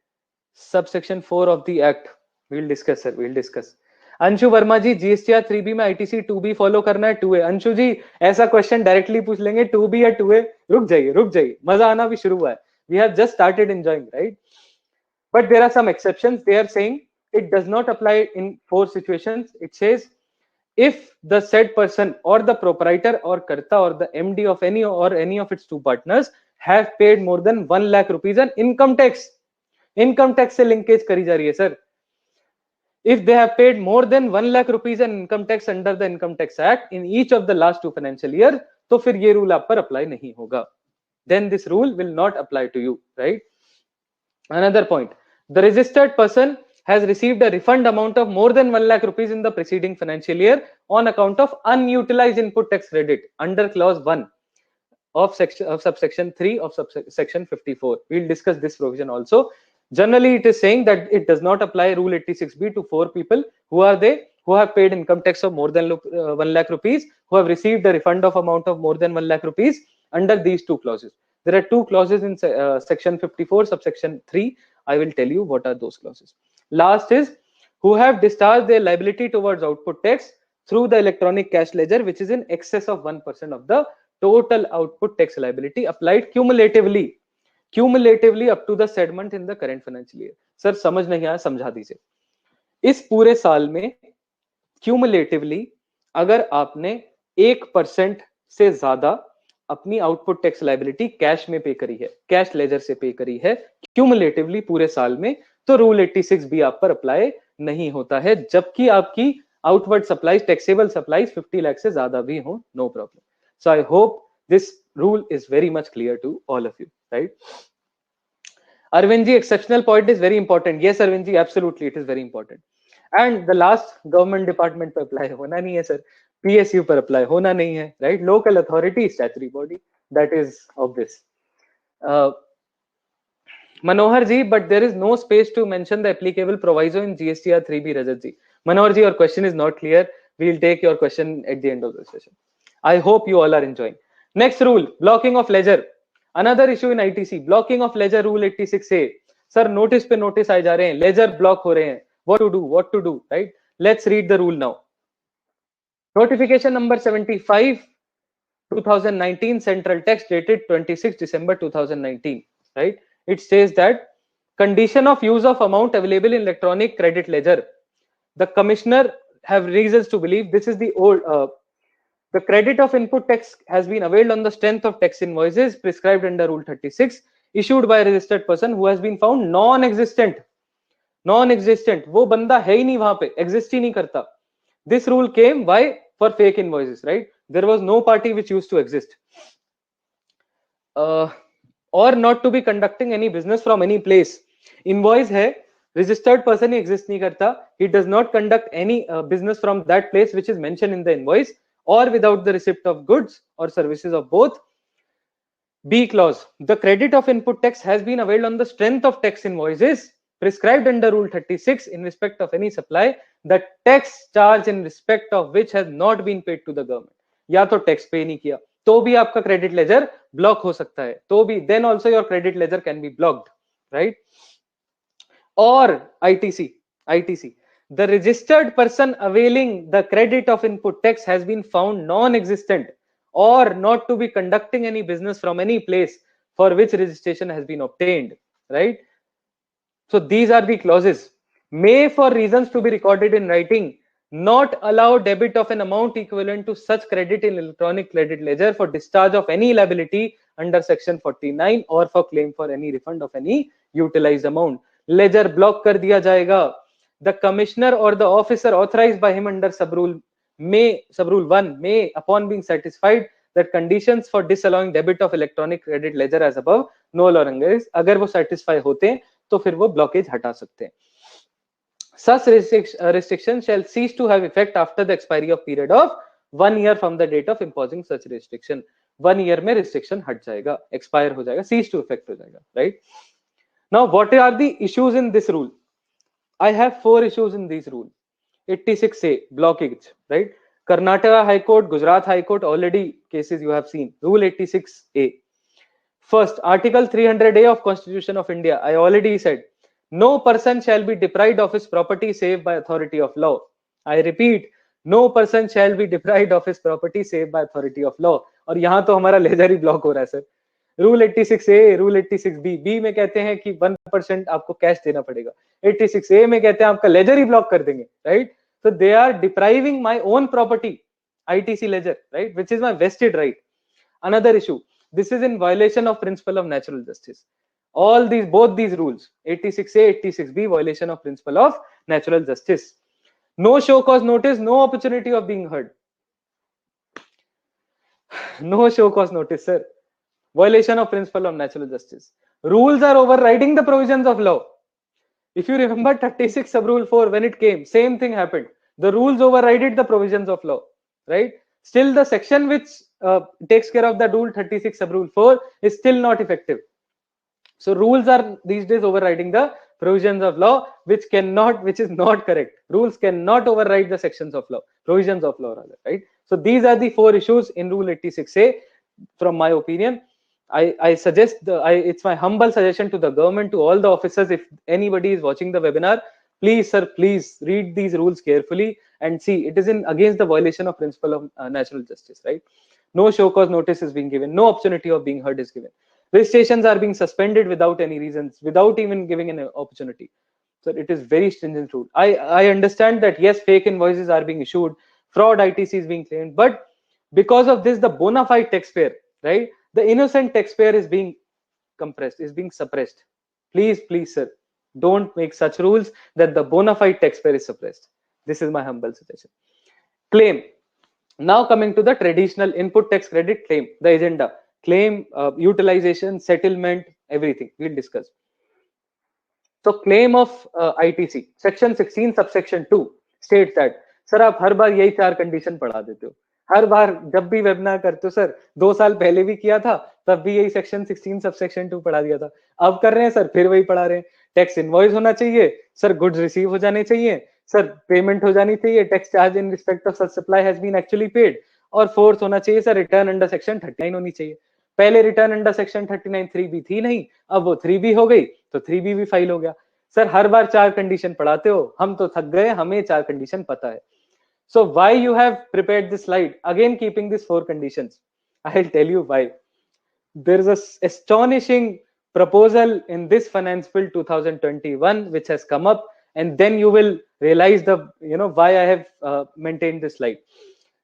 subsection 4 of the act. We'll discuss, sir. We'll discuss. Anshu Verma ji, GSTR 3B में ITC 2B follow करना है 2A. Anshu जी, ऐसा question directly पूछ लेंगे 2B या 2A? रुक जाइए, मजा आना भी शुरू हुआ है. We have just started enjoying, right? But there are some exceptions. They are saying it does not apply in 4 situations. It says if the said person or the proprietor or karta or the MD of any of its two partners have paid more than 1 lakh rupees on income tax. Income tax से linkage करी जा रही है sir. If they have paid more than 1 lakh rupees in income tax under the Income Tax Act in each of the last 2 financial years, तो फिर ये rule आप पर apply नहीं होगा. Then this rule will not apply to you, right? Another point, the registered person has received a refund amount of more than 1 lakh rupees in the preceding financial year on account of unutilized input tax credit under clause 1 of subsection 3 of section 54. We'll discuss this provision also. Generally, it is saying that it does not apply rule 86B to 4 people. Who are they? Who have paid income tax of more than 1 lakh rupees, who have received a refund of amount of more than 1 lakh rupees under these 2 clauses. There are 2 clauses in section 54 subsection 3. I will tell you what are those clauses. Last is who have discharged their liability towards output tax through the electronic cash ledger, which is in excess of 1% of the total output tax liability applied cumulatively up to the said month in the current financial year. Sir, समझ नहीं आया, समझा दीजिए. इस पूरे साल में cumulatively अगर आपने 1% से ज्यादा अपनी आउटपुट टैक्स लाइबिलिटी कैश में पे करी है, कैश लेजर से पे करी है क्यूमुलेटिवली पूरे साल में, तो रूल 86 भी आप पर अप्लाई नहीं होता है, जबकि आपकी outward supplies, taxable supplies 50 lakh से ज्यादा भी हो, no problem. So I hope this rule is very much clear to all of you, right? Arvind ji, exceptional point is very important. Yes, Arvind ji, absolutely, it is very important. And the last, government department पे apply होना नहीं है sir, PSU पर apply होना नहीं है, right? Local authority, statutory body, that is obvious. Manohar ji, but there is no space to mention the applicable proviso in GSTR 3B, Rajat ji. Manohar ji, your question is not clear. We will take your question at the end of the session. I hope you all are enjoying. Next rule, blocking of ledger. Another issue in ITC, blocking of ledger rule 86A. Sir, notice पे notice आए जा रहे हैं, ledger block हो रहे हैं. What to do, right? Let's read the rule now. Notification number 75, 2019, Central Text dated 26 December 2019, right? It says that condition of use of amount available in electronic credit ledger. The commissioner have reasons to believe this is the old, the credit of input tax has been availed on the strength of tax invoices prescribed under Rule 36 issued by a registered person who has been found non-existent. Non-existent, वो बंदा है ही नहीं वहां पे, exist ही नहीं करता. This rule came why? For fake invoices, right? There was no party which used to exist. or not to be conducting any business from any place. Invoice है, registered person ही exist नहीं करता. He does not conduct any business from that place which is mentioned in the invoice, or without the receipt of goods or services of both. B clause, the credit of input tax has been availed on the strength of tax invoices prescribed under Rule 36 in respect of any supply, the tax charge in respect of which has not been paid to the government. या तो tax पे नहीं किया तो भी आपका credit ledger block हो सकता है, तो भी then also your credit ledger can be blocked, right? Or ITC, the registered person availing the credit of input tax has been found non-existent or not to be conducting any business from any place for which registration has been obtained, right? So these are the clauses. May, for reasons to be recorded in writing, not allow debit of an amount equivalent to such credit in electronic credit ledger for discharge of any liability under section 49 or for claim for any refund of any utilized amount. Ledger block kar diya jayega. The commissioner or the officer authorized by him under subrule 1 may, upon being satisfied that conditions for disallowing debit of electronic credit ledger as above no longer is, अगर वो satisfy होते हैं तो फिर वो blockage हटा सकते हैं. Such restriction shall cease to have effect after the expiry of period of 1 year from the date of imposing such restriction. 1 year में restriction हट जाएगा, expire हो जाएगा, cease to effect हो जाएगा, right? Now, what are the issues in this rule? I have 4 issues in this rule. 86A, blockage, right? Karnataka High Court, Gujarat High Court, already cases you have seen. Rule 86A. First, Article 300A of Constitution of India. I already said, no person shall be deprived of his property save by authority of law. I repeat, no person shall be deprived of his property save by authority of law. और यहाँ तो हमारा laser ही block हो रहा है sir. Rule 86A, rule 86B, B में कहते हैं कि 1% आपको कैश देना पड़ेगा. 86A में कहते हैं आपका लेजर ही ब्लॉक कर देंगे, right? So they are depriving my own property, ITC ledger, right? Which is my vested right. Another issue, this is in violation of principle of natural justice. All these, both these rules, 86A, 86B, violation of principle of natural justice. No show cause notice, no opportunity of being heard. No show cause notice, sir. Violation of principle of natural justice. Rules are overriding the provisions of law. If you remember 36 sub rule 4, when it came, same thing happened. The rules overrided the provisions of law, right? Still the section which takes care of the rule 36 sub rule 4 is still not effective. So rules are these days overriding the provisions of law, which is not correct. Rules cannot override the sections of law, provisions of law rather, right? So these are the 4 issues in rule 86A. From my opinion, I suggest, it's my humble suggestion to the government, to all the officers, if anybody is watching the webinar, please sir, please read these rules carefully and see it is against the violation of principle of natural justice, right? No show cause notice is being given, no opportunity of being heard is given. Registrations are being suspended without any reasons, without even giving an opportunity. So it is very stringent rule. I understand that yes, fake invoices are being issued, fraud ITC is being claimed, but because of this, the bona fide taxpayer, right? The innocent taxpayer is being compressed, is being suppressed. Please, sir, don't make such rules that the bona fide taxpayer is suppressed. This is my humble suggestion. Claim. Now coming to the traditional input tax credit claim, the agenda. Claim, utilization, settlement, everything we'll discuss. So claim of ITC, section 16 subsection 2 states that, sir, आप हर बार यही 4 condition पढ़ा देते हो. हर बार जब भी webinar करते हो sir, 2 साल पहले भी किया था, तब भी यही सेक्शन 16 सबसेक्शन 2 पढ़ा दिया था. अब कर रहे हैं सर, फिर वही पढ़ा रहे हैं. टैक्स इनवॉइस होना चाहिए सर, गुड्स रिसीव हो जाने चाहिए सर, पेमेंट हो जानी चाहिए, tax charge in respect of such supply has been actually paid, और फोर्थ होना चाहिए सर, रिटर्न अंडर सेक्शन 39 होनी चाहिए. पहले रिटर्न अंडर सेक्शन 39 3B थी नहीं, अब वो 3B हो गई, तो 3B भी फाइल हो गया. सर हर बार 4 कंडीशन पढ़ाते हो, हम तो थक गए, हमें 4 कंडीशन पता है. So why you have prepared this slide? Again, keeping these 4 conditions. I'll tell you why. There is a astonishing proposal in this Finance Bill 2021 which has come up, and then you will realize why I have maintained this slide.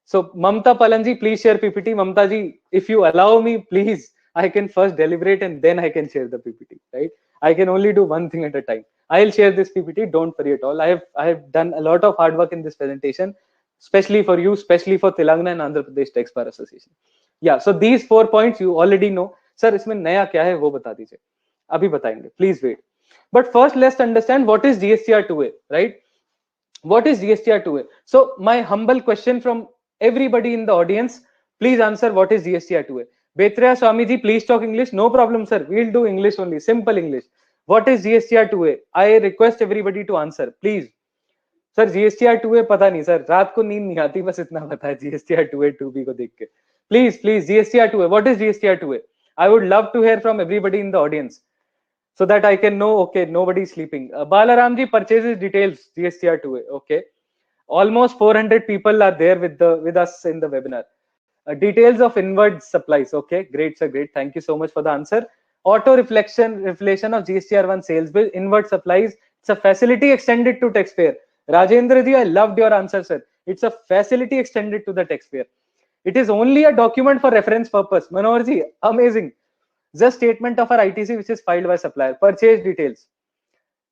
So Mamta Palanji, please share PPT. Mamta ji, if you allow me, please, I can first deliberate and then I can share the PPT, right? I can only do one thing at a time. I'll share this PPT, don't worry at all. I have done a lot of hard work in this presentation, especially for you, especially for Telangana and Andhra Pradesh Tax Bar Association. Yeah, so these 4 points you already know. Sir इसमें नया क्या है वो बता दीजिए, अभी बताएंगे, please wait. But first, let's understand what is GSTR2A, right? What is GSTR2A? So my humble question from everybody in the audience, please answer what is GSTR2A. Betra Swamiji, please talk English. No problem, sir. We'll do English only, simple English. What is GSTR2A? I request everybody to answer, please. Sir, GSTR2A पता नहीं sir, रात को नींद नहीं आती, बस इतना पता है GSTR2A 2B को देख के. Please, please, GSTR2A. What is GSTR2A? I would love to hear from everybody in the audience, so that I can know, okay, nobody is sleeping. Balaramji, purchases details, GSTR2A, okay. Almost 400 people are there with us in the webinar. Details of inward supplies, okay, great, sir, great. Thank you so much for the answer. Auto reflection of GSTR1 sales bill, inward supplies, it's a facility extended to taxpayer. Rajendra ji, I loved your answer, sir. It's a facility extended to the taxpayer. It is only a document for reference purpose. Manohar ji, amazing. The statement of our ITC which is filed by supplier. Purchase details.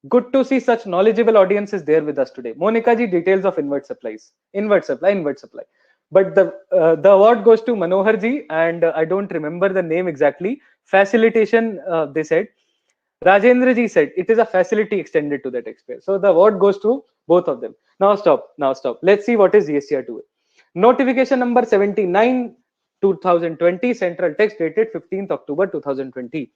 Good to see such knowledgeable audience is there with us today. Monica ji, details of inward supplies. Inward supply. But the award goes to Manohar ji, and I don't remember the name exactly. Facilitation, they said. Rajendra ji said it is a facility extended to the taxpayer. So the award goes to both of them. Now stop. Let's see what is GSTR2A. Notification number 79 2020, central text dated 15th October 2020.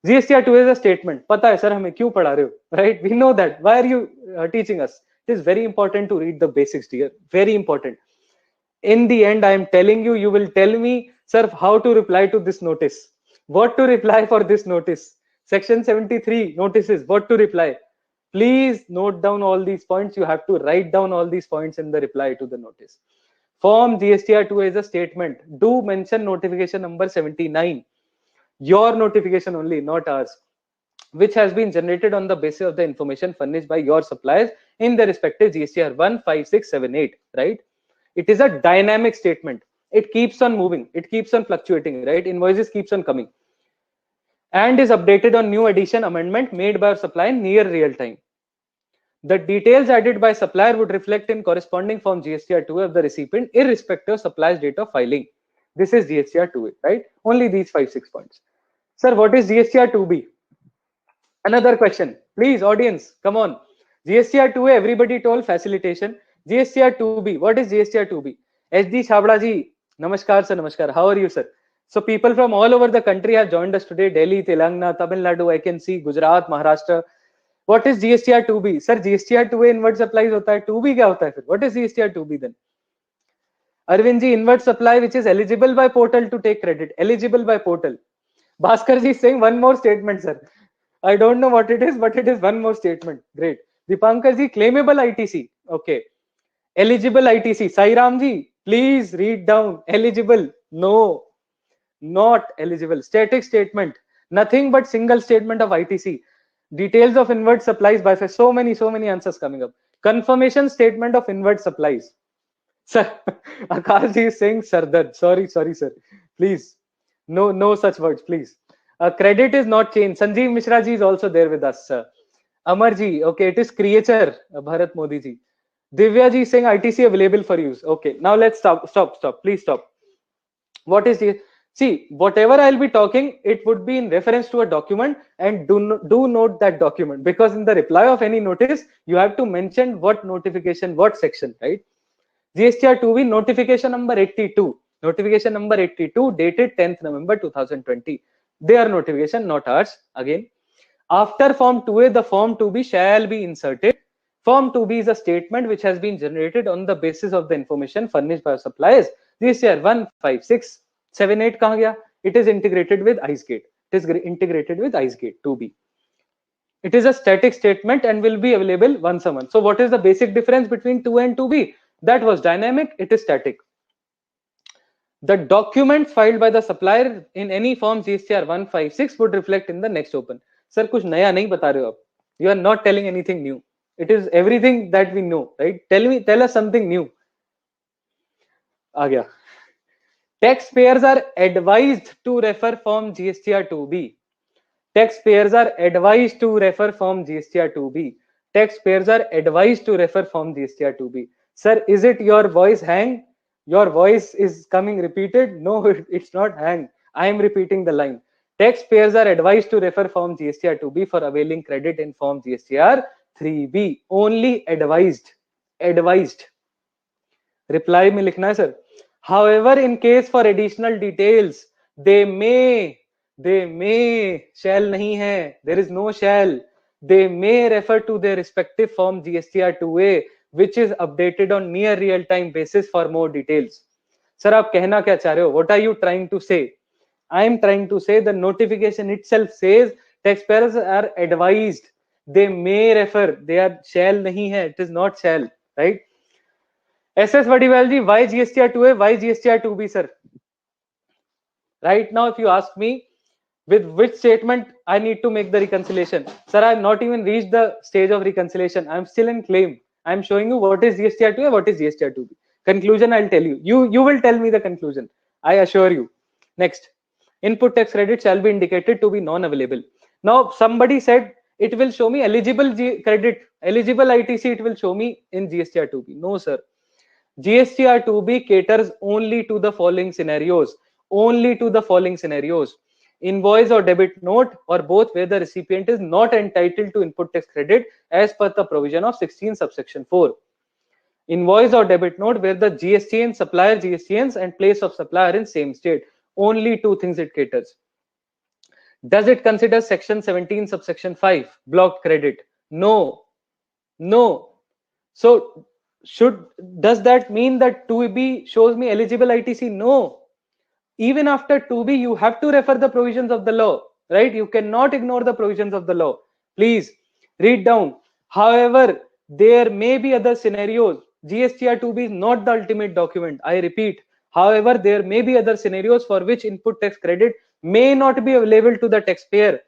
GSTR2A is a statement. Pata hai sir hame kyun padha rahe ho, right? We know that. Why are you teaching us? It is very important to read the basics, dear. Very important. In the end, I am telling you, you will tell me, sir, how to reply to this notice. What to reply for this notice. Section 73 notices, what to reply. Please note down all these points. You have to write down all these points in the reply to the notice. Form GSTR2A is a statement. Do mention notification number 79. Your notification only, not ours, which has been generated on the basis of the information furnished by your suppliers in the respective GSTR 15678, right? It is a dynamic statement. It keeps on moving. It keeps on fluctuating, right? Invoices keeps on coming and is updated on new addition amendment made by our supplier near real time. The details added by supplier would reflect in corresponding form GSTR2A of the recipient irrespective of supplier's date of filing. This is GSTR2A, right? Only these 5-6 points. Sir, what is GSTR2B? Another question. Please, audience, come on. GSTR2A, everybody told facilitation. GSTR2B, what is GSTR2B? HD Chabda ji, namaskar sir, namaskar. How are you, sir? So people from all over the country have joined us today. Delhi, Telangana, Tamil Nadu, I can see, Gujarat, Maharashtra. What is GSTR2B? Sir, GSTR2A inward supplies hota hai. 2B kya hota hai fir? What is GSTR2B then? Arvind ji, inward supply which is eligible by portal to take credit. Eligible by portal. Bhaskar ji is saying one more statement, sir. I don't know what it is, but it is one more statement. Great. Dipankar ji, claimable ITC. Okay. Eligible ITC. Sairam ji, please read down. Eligible. No. Not eligible. Static statement. Nothing but single statement of ITC. Details of inward supplies by so many answers coming up. Confirmation statement of inward supplies. Sir, Akash ji is saying Sardar. Sorry, sir. Please. No such words, please. Credit is not changed. Sanjeev Mishra ji is also there with us. Amar ji, okay, it is creature. Bharat Modi ji. Divya ji is saying ITC available for use. Okay, now let's stop. Please stop. What is the... See, whatever I'll be talking, it would be in reference to a document, and do note that document, because in the reply of any notice, you have to mention what notification, what section, right? GSTR2B notification number 82. Notification number 82 dated 10th November 2020. Their notification, not ours. Again, after Form 2A, the Form 2B shall be inserted. Form 2B is a statement which has been generated on the basis of the information furnished by suppliers. GSTR 15678 kahan gaya? It is integrated with IceGate. It is integrated with IceGate 2B. It is a static statement and will be available once a month. So what is the basic difference between 2A and 2B? That was dynamic, it is static. The documents filed by the supplier in any form GSTR 156 would reflect in the next open. Sir, kuch naya nahi bata rahe ho aap. You are not telling anything new. It is everything that we know, right? Tell us something new. Aa gaya. Taxpayers are advised to refer form GSTR 2B. Taxpayers are advised to refer form GSTR 2B. Taxpayers are advised to refer form GSTR 2B. Sir, is it your voice hang? Your voice is coming repeated? No, it's not hang. I am repeating the line. Taxpayers are advised to refer Form GSTR 2B for availing credit in Form GSTR 3B. Only advised. Advised. Reply में लिखना है sir. However, in case for additional details, they may, shall नहीं है. There is no shall. They may refer to their respective Form GSTR 2A, which is updated on near real-time basis for more details. Sir, आप कहना क्या चाह रहे हो? What are you trying to say? I am trying to say the notification itself says taxpayers are advised. They may refer. They are shall nahi hai. It is not shall, right? SS Vadivel ji, why GSTR 2A? Why GSTR 2B, sir? Right now, if you ask me with which statement I need to make the reconciliation, sir, I have not even reached the stage of reconciliation. I am still in claim. I am showing you what is GSTR 2A, what is GSTR 2B. Conclusion, I'll tell you. You will tell me the conclusion. I assure you. Next. Input tax credit shall be indicated to be non-available. Now, somebody said it will show me eligible credit, eligible ITC, it will show me in GSTR 2B. No, sir. GSTR 2B caters only to the following scenarios. Only to the following scenarios. Invoice or debit note or both where the recipient is not entitled to input tax credit as per the provision of 16 subsection 4. Invoice or debit note where the GSTN, supplier GSTNs and place of supplier in same state. Only two things it caters. Does it consider section 17 subsection 5 blocked credit? No. No. So does that mean that 2B shows me eligible ITC? No. Even after 2B, you have to refer the provisions of the law, right? You cannot ignore the provisions of the law. Please read down. However, there may be other scenarios. GSTR 2B is not the ultimate document. I repeat. However, there may be other scenarios for which input tax credit may not be available to the taxpayer,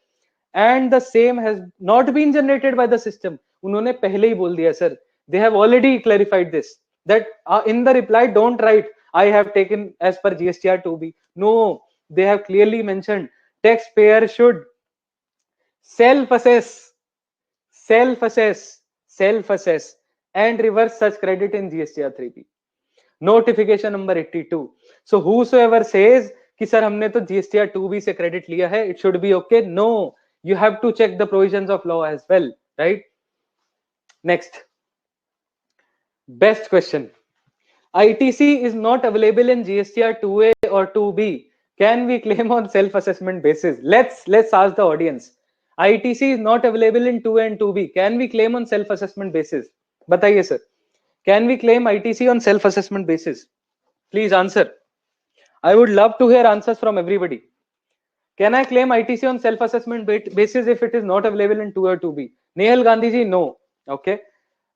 and the same has not been generated by the system. उन्होंने पहले ही बोल दिया, sir. They have already clarified this. That in the reply, don't write I have taken as per GSTR 2B. No, they have clearly mentioned taxpayer should self-assess, and reverse such credit in GSTR 3B. Notification number 82. So whosoever says कि sir हमने तो GSTR 2B से credit लिया है, it should be okay. No, you have to check the provisions of law as well, right? Next, best question. ITC is not available in GSTR 2A or 2B. Can we claim on self-assessment basis? Let's ask the audience. ITC is not available in 2A and 2B. Can we claim on self-assessment basis? बताइए sir. Can we claim ITC on self-assessment basis? Please answer. I would love to hear answers from everybody. Can I claim ITC on self-assessment basis if it is not available in 2 or 2B? Nehal Gandhi ji, no. Okay.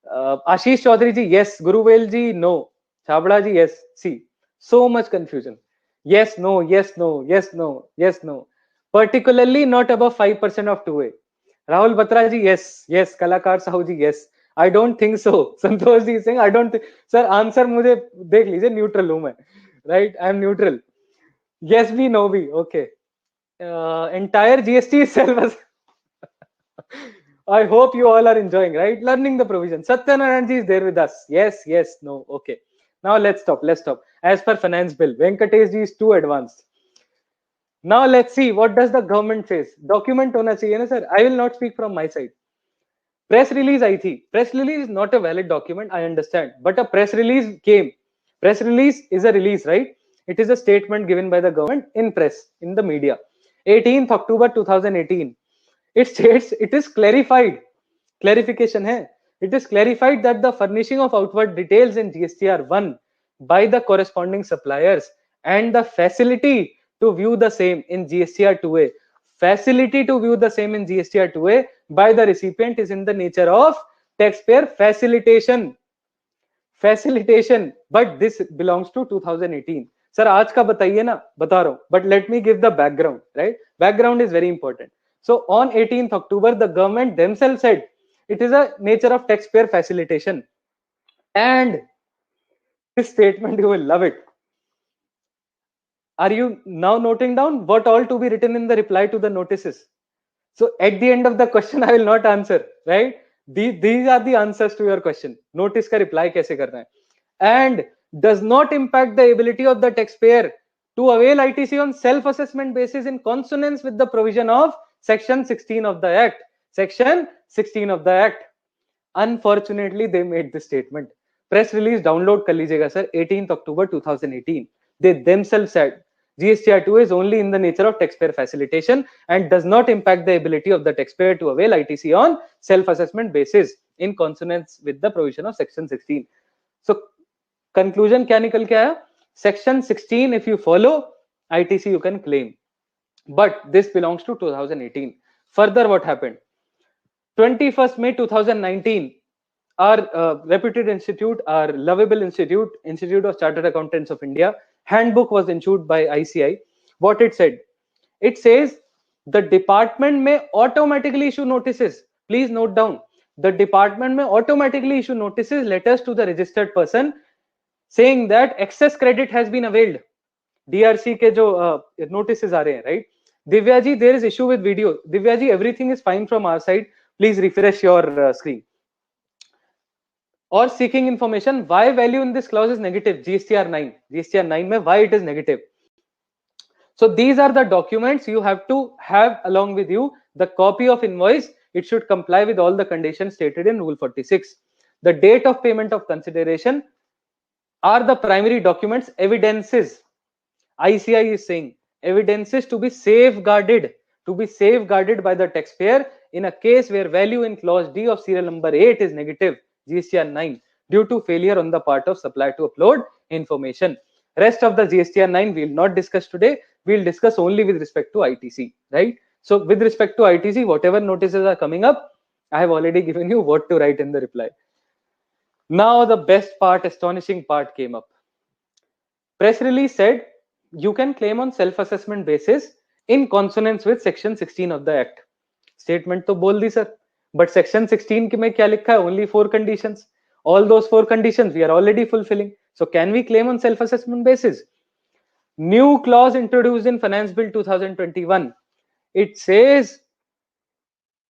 Ashish Chaudhary ji, yes. Guruvel ji, no. Chabda ji, yes. See, so much confusion. Yes, no, yes, no, yes, no, yes, no. Particularly not above 5% of 2A. Rahul Batra ji, yes, yes. Kalakar Sahu ji, yes. I don't think so. Santosh ji is saying, I don't think. Sir, answer मुझे देख लीजिए, neutral हूँ मैं. Right? I am neutral. Yes भी, no भी. Okay. Entire GST is self. I hope you all are enjoying, right? Learning the provision. Satyanarayan ji is there with us. Yes, yes, no. Okay. Now let's stop. As per finance bill, Venkatesh ji is too advanced. Now let's see what does the government says. Document होना चाहिए ना sir. I will not speak from my side. Press release आई थी. Press release is not a valid document, I understand. But a press release came. Press release is a release, right? It is a statement given by the government in press, in the media. 18th October 2018. It states, it is clarified. Clarification hai. It is clarified that the furnishing of outward details in GSTR 1 by the corresponding suppliers and the facility to view the same in GSTR 2A. Facility to view the same in GSTR 2A by the recipient is in the nature of taxpayer facilitation. Facilitation, but this belongs to 2018. Sir, आज का बताइए ना, बता रहा हूँ. But let me give the background, right? Background is very important. So on 18th October, the government themselves said it is a nature of taxpayer facilitation. And this statement, you will love it. Are you now noting down what all to be written in the reply to the notices? So at the end of the question, I will not answer, right? These are the answers to your question. Notice का reply कैसे करना है. And does not impact the ability of the taxpayer to avail ITC on self-assessment basis in consonance with the provision of Section 16 of the Act. Section 16 of the Act. Unfortunately, they made this statement. Press release download कर लीजिएगा sir, 18th October 2018. They themselves said GSTR 2 is only in the nature of taxpayer facilitation and does not impact the ability of the taxpayer to avail ITC on self-assessment basis in consonance with the provision of Section 16. So conclusion क्या निकल के आया? Section 16, if you follow ITC, you can claim. But this belongs to 2018. Further, what happened? 21st May 2019, our reputed institute, our lovable institute, Institute of Chartered Accountants of India, handbook was issued by ICI. What it said? It says the department may automatically issue notices. Please note down. The department may automatically issue notices, letters to the registered person saying that excess credit has been availed. DRC के जो notices आ रहे हैं, right? Divya ji, there is issue with video. Divya ji, everything is fine from our side. Please refresh your screen. Or seeking information, why value in this clause is negative? GSTR 9. GSTR 9 mein why it is negative? So these are the documents you have to have along with you. The copy of invoice, it should comply with all the conditions stated in Rule 46. The date of payment of consideration are the primary documents. Evidences, ICI is saying, evidences to be safeguarded by the taxpayer in a case where value in clause D of serial number 8 is negative, GSTR 9, due to failure on the part of supplier to upload information. Rest of the GSTR 9 we will not discuss today. We will discuss only with respect to ITC, right? So with respect to ITC, whatever notices are coming up, I have already given you what to write in the reply. Now the best part, astonishing part came up. Press release said you can claim on self-assessment basis in consonance with Section 16 of the Act. Statement तो बोल दी sir, but Section 16 में क्या लिखा है? Only 4 conditions. All those 4 conditions we are already fulfilling. So can we claim on self-assessment basis? New clause introduced in Finance Bill 2021. It says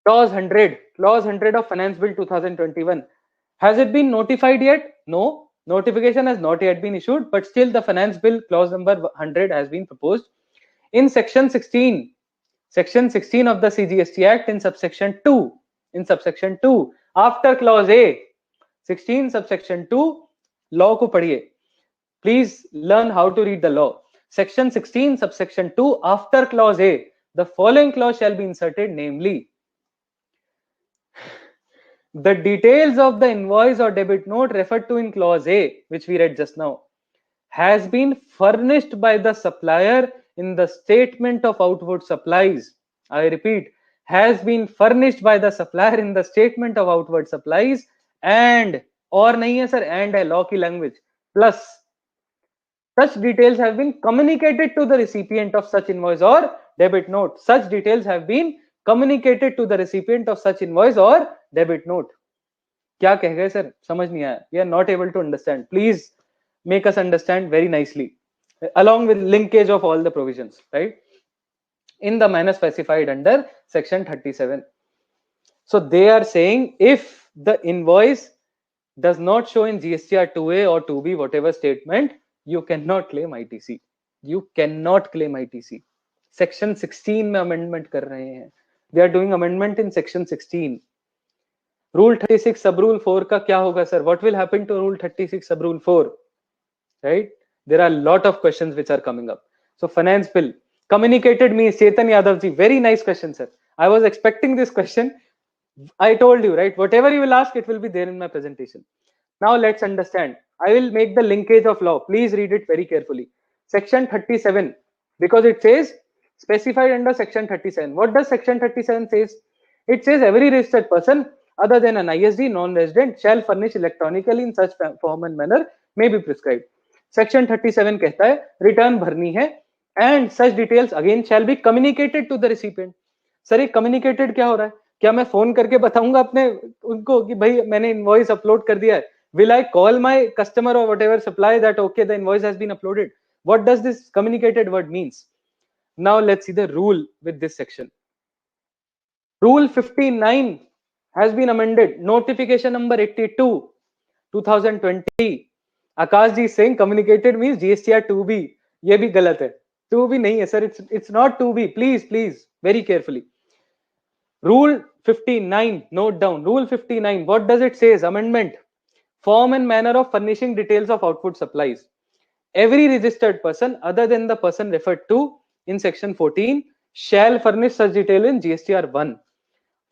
clause 100 of Finance Bill 2021. Has it been notified yet? No, notification has not yet been issued, but still the Finance Bill clause number 100 has been proposed. In Section 16 of the CGST Act, in subsection 2, after clause A, 16 subsection 2, law ko padhiye. Please learn how to read the law. Section 16 subsection 2, after clause A, the following clause shall be inserted, namely, the details of the invoice or debit note referred to in clause A, which we read just now, has been furnished by the supplier in the statement of outward supplies. I repeat, has been furnished by the supplier in the statement of outward supplies, and और नहीं है sir, and है law की language, plus such details have been communicated to the recipient of such invoice or debit note. Such details have been communicated to the recipient of such invoice or debit note. क्या कह गए sir? समझ नहीं आया. We are not able to understand. Please make us understand very nicely, along with linkage of all the provisions, right? In the manner specified under Section 37. So they are saying if the invoice does not show in GSTR 2A or 2B, whatever statement, you cannot claim ITC. You cannot claim ITC. Section 16 में amendment कर रहे हैं. They are doing amendment in Section 16. Rule 36 sub rule 4 का क्या होगा sir? What will happen to Rule 36 sub rule 4? Right? There are a lot of questions which are coming up. So Finance Bill communicated me, Chetan Yadav ji. Very nice question, sir. I was expecting this question. I told you, right? Whatever you will ask, it will be there in my presentation. Now let's understand. I will make the linkage of law. Please read it very carefully. Section 37, because it says specified under Section 37. What does Section 37 says? It says every registered person other than an ISD non-resident shall furnish electronically in such form and manner may be prescribed. Section 37 कहता है return भरनी है and such details again shall be communicated to the recipient. Sir ये communicated क्या हो रहा है? क्या मैं फोन करके बताऊंगा अपने उनको कि भाई मैंने invoice upload कर दिया है? Will I call my customer or whatever supply that okay the invoice has been uploaded? What does this communicated word means? Now let's see the rule with this section. Rule 59 has been amended. Notification number 82, 2020. Akash ji is saying communicated means GSTR 2B. ये भी गलत है, to be नहीं है sir, it's not to be. Please very carefully. Rule 59, note down. Rule 59, what does it say? Amendment. Form and manner of furnishing details of output supplies. Every registered person other than the person referred to in section 14 shall furnish such detail in GSTR 1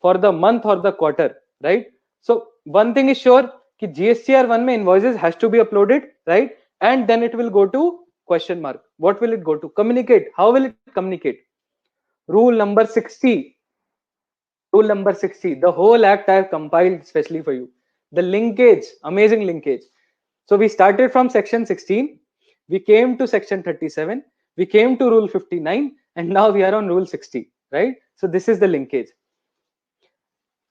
for the month or the quarter, right? So one thing is sure कि GSTR 1 में invoices has to be uploaded, right? And then it will go to question mark. What will it go to? Communicate. How will it communicate? Rule number 60. Rule number 60. The whole act I have compiled especially for you. The linkage, amazing linkage. So we started from section 16. We came to section 37. We came to rule 59. And now we are on rule 60, right? So this is the linkage.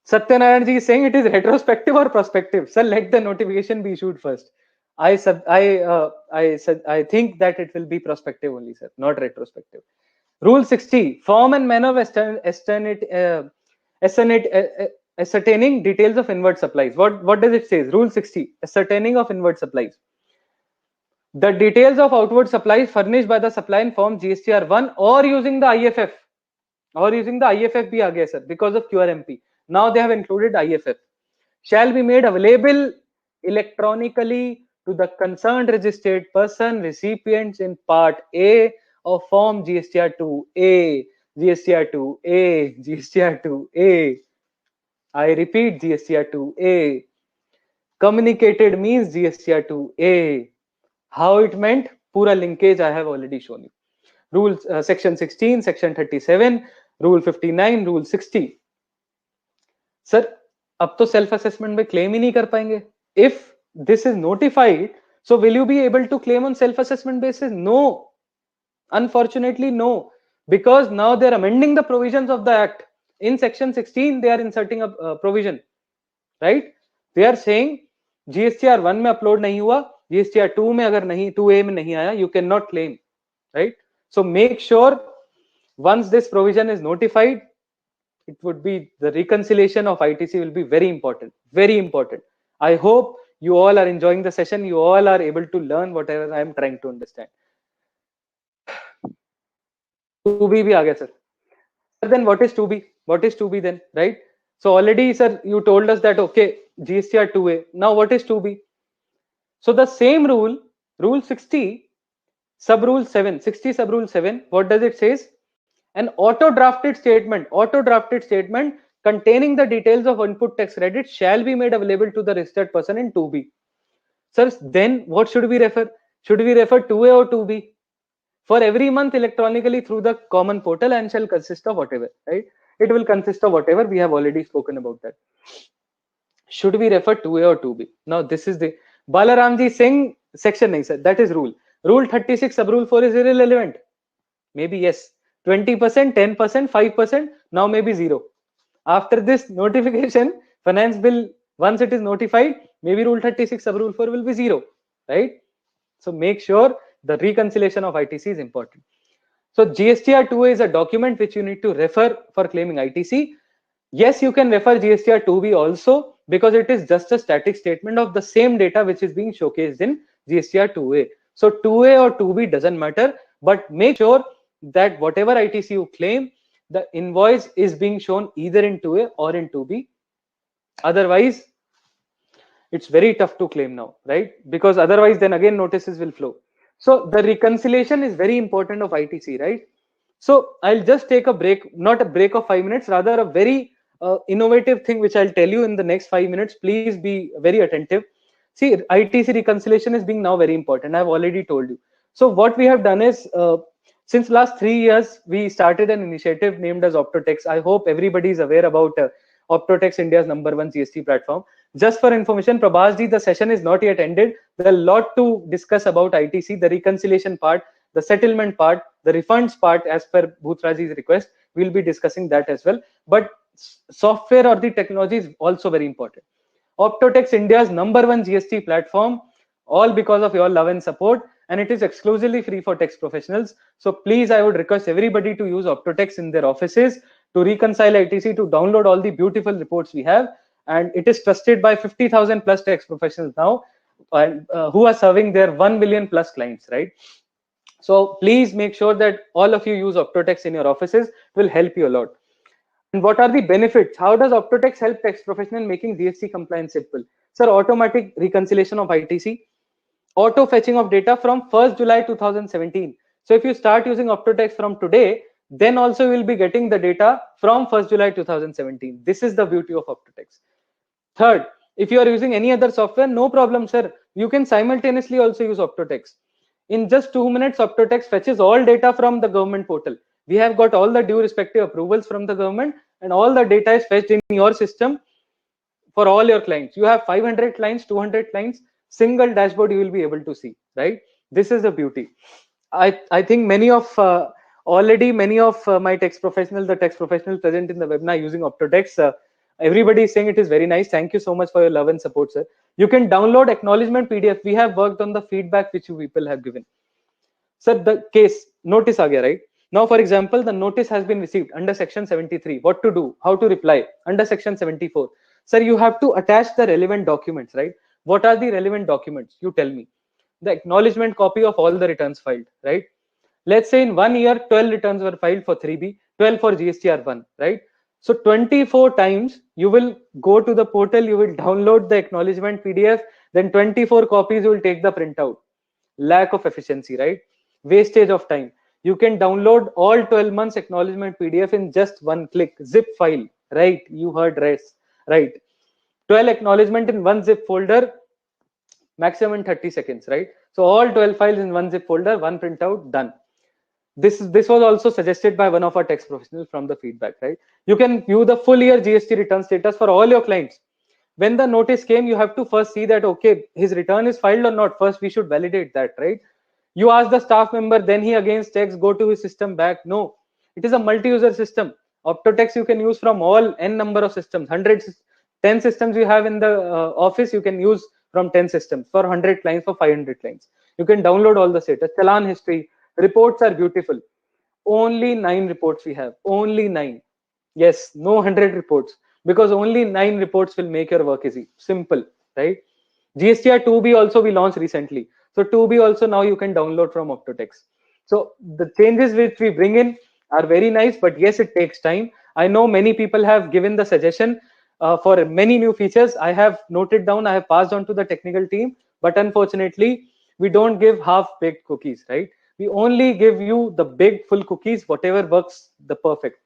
Satyanarayan ji is saying it is retrospective or prospective. Sir, let the notification be issued first. I think that it will be prospective only, sir, not retrospective. Rule 60, form and manner of ascertaining details of inward supplies. What does it say? Rule 60, ascertaining of inward supplies. The details of outward supplies furnished by the supply in form GSTR 1 or using the IFF. Or using the IFF bhi aa gaya, sir, because of QRMP. Now they have included IFF. Shall be made available electronically to the concerned registered person recipients in part A of form GSTR 2A, GSTR 2A, GSTR 2A. I repeat, GSTR 2A. Communicated means GSTR 2A. How it meant? Pura linkage I have already shown you. Rule section 16, section 37, rule 59, rule 60. Sir, अब तो self assessment में claim ही नहीं कर पाएंगे. If this is notified, so will you be able to claim on self assessment basis? No. Unfortunately, no. Because now they are amending the provisions of the act. In section 16, they are inserting a provision, right? They are saying GSTR 1 में upload नहीं हुआ, GSTR 2 में अगर नहीं 2A में नहीं आया, you cannot claim, right? So make sure once this provision is notified, it would be the reconciliation of ITC will be very important, very important. I hope you all are enjoying the session. You all are able to learn whatever I am trying to understand. 2B bhi aa gaya, sir. Then what is 2B? What is 2B then, right? So already, sir, you told us that, okay, GSTR 2A. Now what is 2B? So the same rule, rule 60, sub rule 7, 60 sub rule 7, what does it says? An auto drafted statement containing the details of input tax credit shall be made available to the registered person in 2B. Sir, then what should we refer? Should we refer 2A or 2B? For every month electronically through the common portal and shall consist of whatever, right? It will consist of whatever. We have already spoken about that. Should we refer 2A or 2B? Now this is the Balaramji Singh section nahi, sir. That is rule. Rule 36 sub rule 4 is irrelevant. Maybe yes. 20%, 10%, 5%, now maybe 0. After this notification, finance bill, once it is notified, maybe rule 36 sub rule 4 will be 0, right? So make sure the reconciliation of ITC is important. So GSTR 2A is a document which you need to refer for claiming ITC. Yes, you can refer GSTR 2B also because it is just a static statement of the same data which is being showcased in GSTR 2A. So 2A or 2B doesn't matter, but make sure that whatever ITC you claim, the invoice is being shown either in 2A or in 2B. Otherwise, it's very tough to claim now, right? Because otherwise, then again, notices will flow. So the reconciliation is very important of ITC, right? So I'll just take a break, not a break of 5 minutes, rather a very innovative thing which I'll tell you in the next 5 minutes. Please be very attentive. See, ITC reconciliation is being now very important. I've already told you. So what we have done is, since last 3 years, we started an initiative named as Optotex. I hope everybody is aware about Optotex, India's #1 GST platform. Just for information, Prabhas ji, the session is not yet ended. There are a lot to discuss about ITC, the reconciliation part, the settlement part, the refunds part, as per Bhutraji's request. We'll be discussing that as well. But software or the technology is also very important. Optotex, India's #1 GST platform, all because of your love and support, and it is exclusively free for tax professionals. So please, I would request everybody to use Optotex in their offices to reconcile ITC, to download all the beautiful reports we have. And it is trusted by 50,000 plus tax professionals now, and who are serving their 1 million plus clients, right? So please make sure that all of you use Optotext in your offices. It will help you a lot. And what are the benefits? How does Optotext help tax professional in making GST compliance simple? Sir, automatic reconciliation of ITC, auto fetching of data from 1st July 2017. So if you start using Optotext from today, then also you will be getting the data from 1st July 2017. This is the beauty of Optotext. Third, if you are using any other software, no problem, sir. You can simultaneously also use Optotext. In just 2 minutes, Optotext fetches all data from the government portal. We have got all the due respective approvals from the government, and all the data is fetched in your system for all your clients. You have 500 clients, 200 clients, single dashboard you will be able to see, right? This is the beauty. I think many of my tax professionals, the tax professionals present in the webinar using Optotext, everybody is saying it is very nice. Thank you so much for your love and support, sir. You can download acknowledgement PDF. We have worked on the feedback which you people have given. Sir, the case notice aa gaya, right? Now, for example, the notice has been received under section 73. What to do? How to reply? Under section 74. Sir, you have to attach the relevant documents, right? What are the relevant documents? You tell me. The acknowledgement copy of all the returns filed, right? Let's say in 1 year, 12 returns were filed for 3B, 12 for GSTR1, right? So 24 times you will go to the portal, you will download the acknowledgement PDF, then 24 copies you will take the printout. Lack of efficiency, right? Wastage of time. You can download all 12 months acknowledgement PDF in just one click, zip file, right? You heard right? 12 acknowledgement in one zip folder, maximum 30 seconds, right? So all 12 files in one zip folder, one printout, done. This was also suggested by one of our tax professionals from the feedback, right? You can view the full year GST return status for all your clients. When the notice came, you have to first see that, okay, his return is filed or not. First, we should validate that, right? You ask the staff member, then he again checks, go to his system back. No, it is a multi-user system. Optotext you can use from all n number of systems, 10 systems you have in the office, you can use from 10 systems for 100 clients, for 500 clients. You can download all the status, challan history. Reports are beautiful. Only 9 reports we have. Only 9. Yes, no 100 reports, because only 9 reports will make your work easy. Simple, right? GSTR 2B also we launched recently. So 2B also now you can download from Optotext. So the changes which we bring in are very nice, but yes, it takes time. I know many people have given the suggestion for many new features. I have noted down, I have passed on to the technical team, but unfortunately, we don't give half-baked cookies, right? We only give you the big full cookies, whatever works the perfect.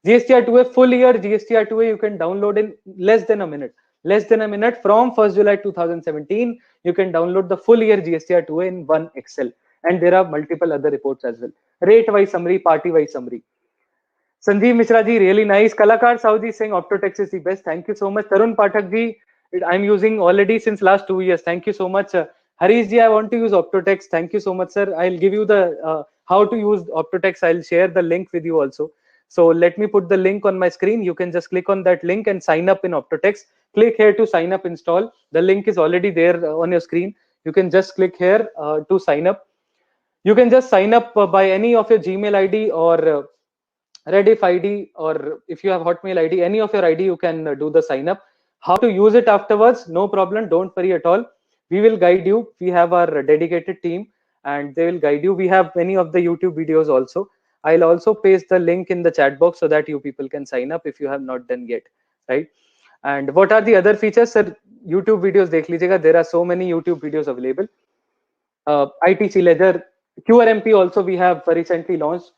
GSTR2A, full year GSTR2A, you can download in less than a minute. Less than a minute from 1st July 2017, you can download the full year GSTR2A in one Excel. And there are multiple other reports as well. Rate-wise summary, party-wise summary. Sanjeev Mishra ji, really nice. Kalakar Saudi saying Optotext is the best. Thank you so much. Tarun Pathak ji, I'm using already since last 2 years. Thank you so much. Harish ji, I want to use Optotext. Thank you so much, sir. I'll give you the how to use Optotext. I'll share the link with you also. So let me put the link on my screen. You can just click on that link and sign up in Optotext. Click here to sign up, install. The link is already there on your screen. You can just click here to sign up. You can just sign up by any of your Gmail ID or Rediff ID, or if you have Hotmail ID, any of your ID, you can do the sign up. How to use it afterwards, no problem, don't worry at all. We will guide you. We have our dedicated team and they will guide you. We have many of the YouTube videos also. I'll also paste the link in the chat box so that you people can sign up if you have not done yet, right? And what are the other features? Sir, YouTube videos dekh lijiyega. There are so many YouTube videos available. ITC Ledger, QRMP also we have recently launched.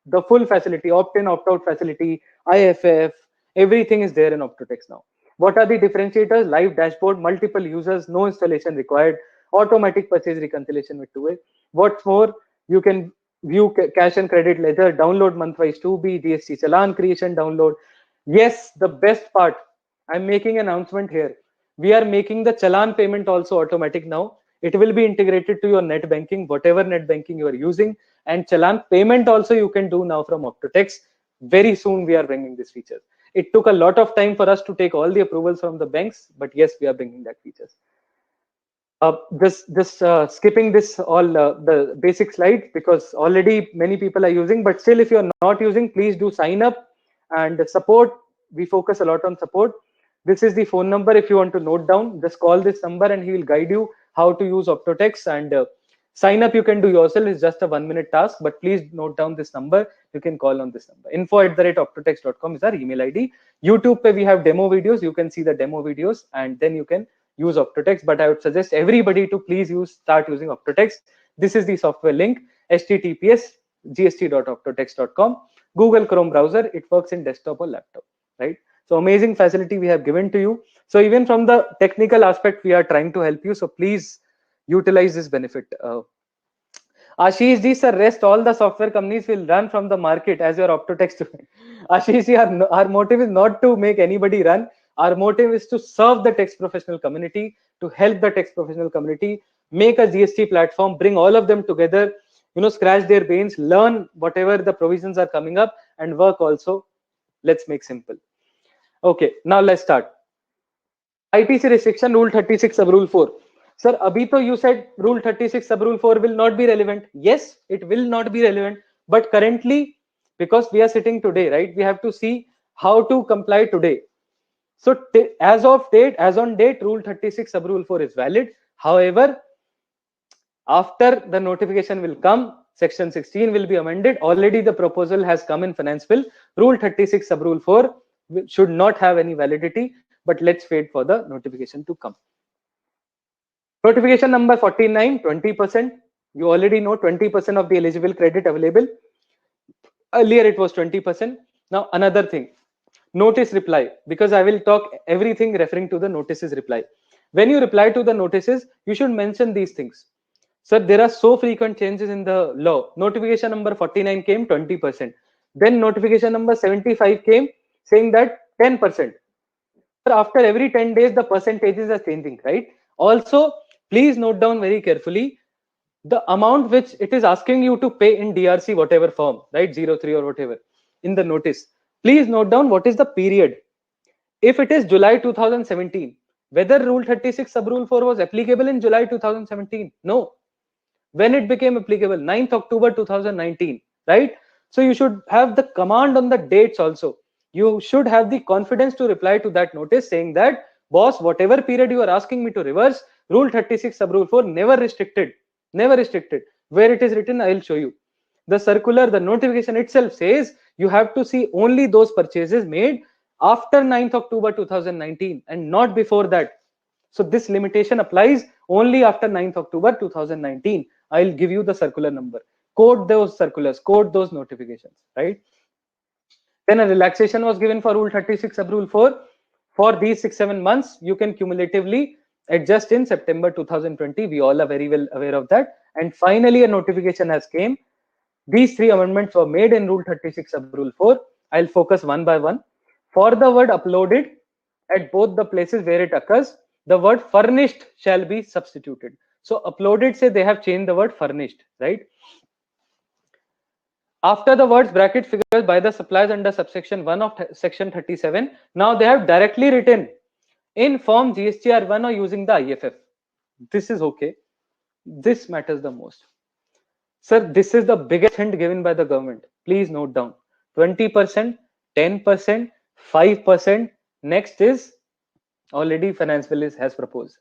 The full facility, opt-in, opt-out facility, IFF, everything is there in Optotext now. What are the differentiators? Live dashboard, multiple users, no installation required, automatic purchase reconciliation with 2A. What's more, you can view cash and credit ledger, download month-wise 2B, GST challan creation, download. Yes, the best part, I'm making an announcement here. We are making the challan payment also automatic now. It will be integrated to your net banking, whatever net banking you are using. And challan payment also you can do now from Optotext. Very soon we are bringing this feature. It took a lot of time for us to take all the approvals from the banks, but yes, we are bringing that features. Skipping this all the basic slides because already many people are using, but still if you're not using, please do sign up and support. We focus a lot on support. This is the phone number. If you want to note down, just call this number and he will guide you how to use Optotext. And Sign up you can do yourself. It's just a 1-minute task, but please note down this number. You can call on this number. info@optotext.com is our email ID. YouTube pe we have demo videos. You can see the demo videos and then you can use Optotext. But I would suggest everybody to please start using Optotext. This is the software link, https://gst.optotext.com. Google Chrome browser. It works in desktop or laptop, right? So amazing facility we have given to you. So even from the technical aspect, we are trying to help you. So please utilize this benefit. Ashish ji, sir, rest all the software companies will run from the market as your Optotext. Ashish ji, our motive is not to make anybody run. Our motive is to serve the text professional community, to help the text professional community, make a GST platform, bring all of them together, scratch their brains, learn whatever the provisions are coming up, and work also. Let's make simple. Okay, now let's start. ITC restriction, Rule 36 sub Rule 4. Sir, abhi to you said Rule 36 sub Rule 4 will not be relevant. Yes, it will not be relevant. But currently, because we are sitting today, right, we have to see how to comply today. So as on date, Rule 36 sub Rule 4 is valid. However, after the notification will come, Section 16 will be amended. Already the proposal has come in Finance Bill. Rule 36 sub Rule 4 should not have any validity. But let's wait for the notification to come. Notification number 49, 20%. You already know 20% of the eligible credit available. Earlier it was 20%. Now another thing, notice reply, because I will talk everything referring to the notices reply. When you reply to the notices, you should mention these things. Sir, there are so frequent changes in the law. Notification number 49 came, 20%. Then notification number 75 came saying that 10%. After every 10 days, the percentages are changing, right? Also, please note down very carefully the amount which it is asking you to pay in DRC, whatever form, right? 03 or whatever in the notice. Please note down what is the period. If it is July 2017, whether Rule 36 sub Rule 4 was applicable in July 2017? No. When it became applicable? 9th October 2019, right? So you should have the command on the dates also. You should have the confidence to reply to that notice saying that, boss, whatever period you are asking me to reverse, Rule 36 sub Rule 4 never restricted. Never restricted. Where it is written, I will show you. The circular, the notification itself says you have to see only those purchases made after 9th October 2019 and not before that. So this limitation applies only after 9th October 2019. I'll give you the circular number. Quote those circulars, quote those notifications, right? Then a relaxation was given for Rule 36 sub Rule 4. For these 6-7 months, you can cumulatively adjust in September 2020. We all are very well aware of that. And finally, a notification has came. These 3 amendments were made in Rule 36 sub Rule 4. I'll focus one by one. For the word uploaded, at both the places where it occurs, the word furnished shall be substituted. So uploaded, say they have changed the word furnished, right? After the words bracket figures by the suppliers under subsection 1 of section 37, now they have directly written in form GSTR1 or using the IFF. This is okay. This matters the most. Sir, this is the biggest hint given by the government. Please note down. 20%, 10%, 5%. Next is already Finance Bill has proposed.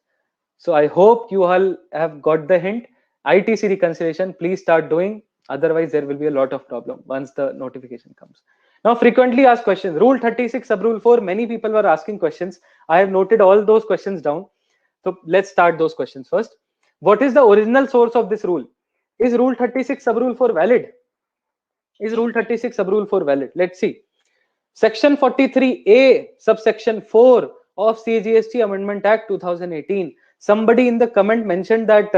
So I hope you all have got the hint. ITC reconciliation, please start doing. Otherwise, there will be a lot of problem once the notification comes. Now, frequently asked questions. Rule 36 sub Rule 4, many people were asking questions. I have noted all those questions down. So let's start those questions first. What is the original source of this rule? Is Rule 36 sub Rule 4 valid? Is Rule 36 sub Rule 4 valid? Let's see. Section 43A subsection 4 of CGST Amendment Act 2018. Somebody in the comment mentioned that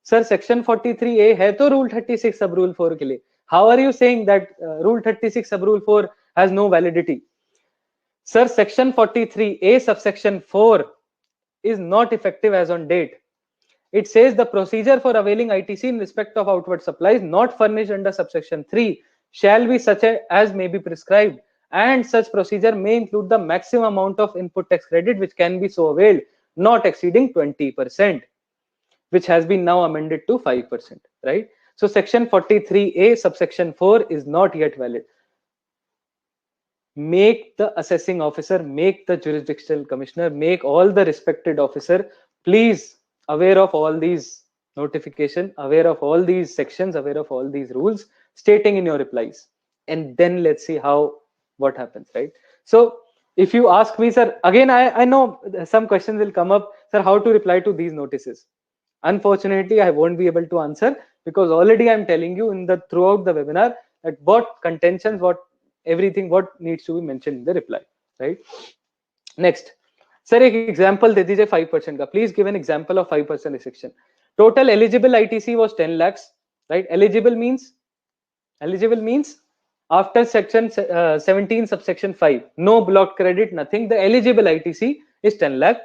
sir, section 43A hai to Rule 36 sub Rule 4 ke liye. How are you saying that Rule 36 sub Rule 4 has no validity? Sir, section 43A subsection 4 is not effective as on date. It says the procedure for availing ITC in respect of outward supplies not furnished under subsection 3 shall be such as may be prescribed, and such procedure may include the maximum amount of input tax credit which can be so availed, not exceeding 20%, which has been now amended to 5%, right? So section 43A subsection 4 is not yet valid. Make the assessing officer, make the jurisdictional commissioner, make all the respected officer, please aware of all these notification, aware of all these sections, aware of all these rules, stating in your replies, and then let's see what happens, right? So if you ask me, sir, again, I know some questions will come up, sir, how to reply to these notices. Unfortunately, I won't be able to answer, because already I'm telling you throughout the webinar that what contentions, what everything, what needs to be mentioned in the reply, right? Next, sir, एक example दे दीजिए 5% का. Please give an example of 5% restriction. Total eligible ITC was 10 lakhs, right? Eligible means after section 17 subsection 5, no blocked credit, nothing. The eligible ITC is 10 lakh.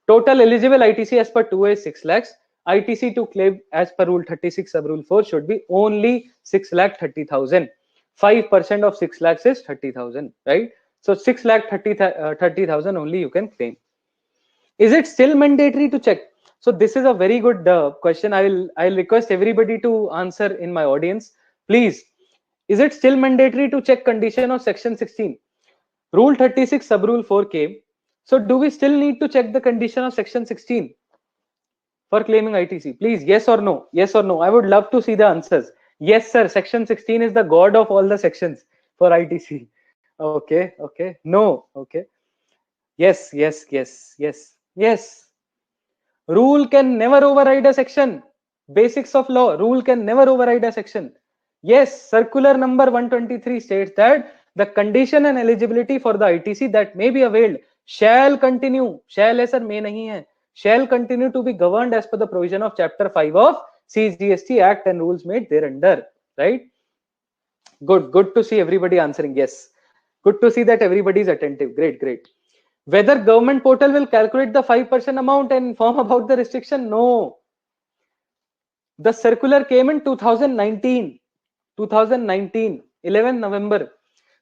Total eligible ITC as per 2A is 6 lakhs. ITC to claim as per rule 36 sub rule 4 should be only 6 lakh 30,000. 5% of 6 lakhs is 30,000, right? So 6 lakh 30,000 only you can claim. Is it still mandatory to check? So this is a very good question. I'll request everybody to answer in my audience, please. Is it still mandatory to check condition of section 16? Rule 36 sub rule 4 came. So do we still need to check the condition of section 16 for claiming ITC? Please, yes or no? Yes or no? I would love to see the answers. Yes, sir. Section 16 is the god of all the sections for ITC. Okay, okay. No, okay. Yes, yes, yes, yes, yes. Rule can never override a section. Basics of law. Rule can never override a section. Yes, circular number 123 states that the condition and eligibility for the ITC that may be availed shall continue. Shall hai sir, may nahi hai. Shall continue to be governed as per the provision of chapter 5 of CGST Act and rules made thereunder. Right? Good to see everybody answering yes. Good to see that everybody is attentive. Great, great. Whether government portal will calculate the 5% amount and inform about the restriction? No. The circular came in 2019, 11 November.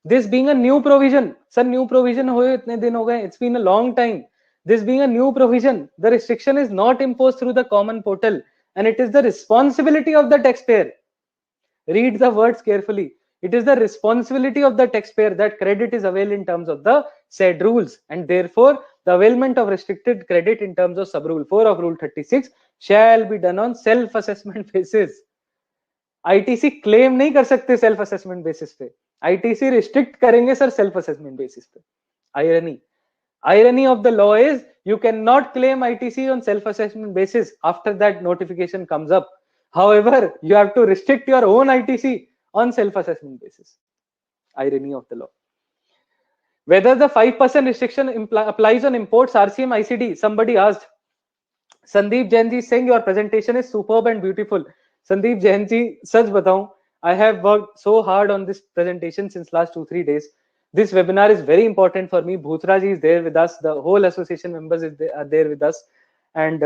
This being a new provision, sir, new provision hoye itne din ho gaye. It's been a long time. This being a new provision, the restriction is not imposed through the common portal, and it is the responsibility of the taxpayer. Read the words carefully. It is the responsibility of the taxpayer that credit is availed in terms of the said rules, and therefore the availment of restricted credit in terms of sub rule 4 of rule 36 shall be done on self assessment basis. ITC claim नहीं कर सकते self assessment basis पे. ITC restrict करेंगे sir self assessment basis पे. Irony of the law is you cannot claim ITC on self assessment basis after that notification comes up. However, you have to restrict your own ITC on self-assessment basis. Irony of the law. Whether the 5% restriction applies on imports, RCM, ICD, somebody asked. Sandeep Jain ji saying your presentation is superb and beautiful. Sandeep Jain ji, sach bataun, I have worked so hard on this presentation since last 2-3 days. This webinar is very important for me. Bhutra ji is there with us. The whole association members are there with us. And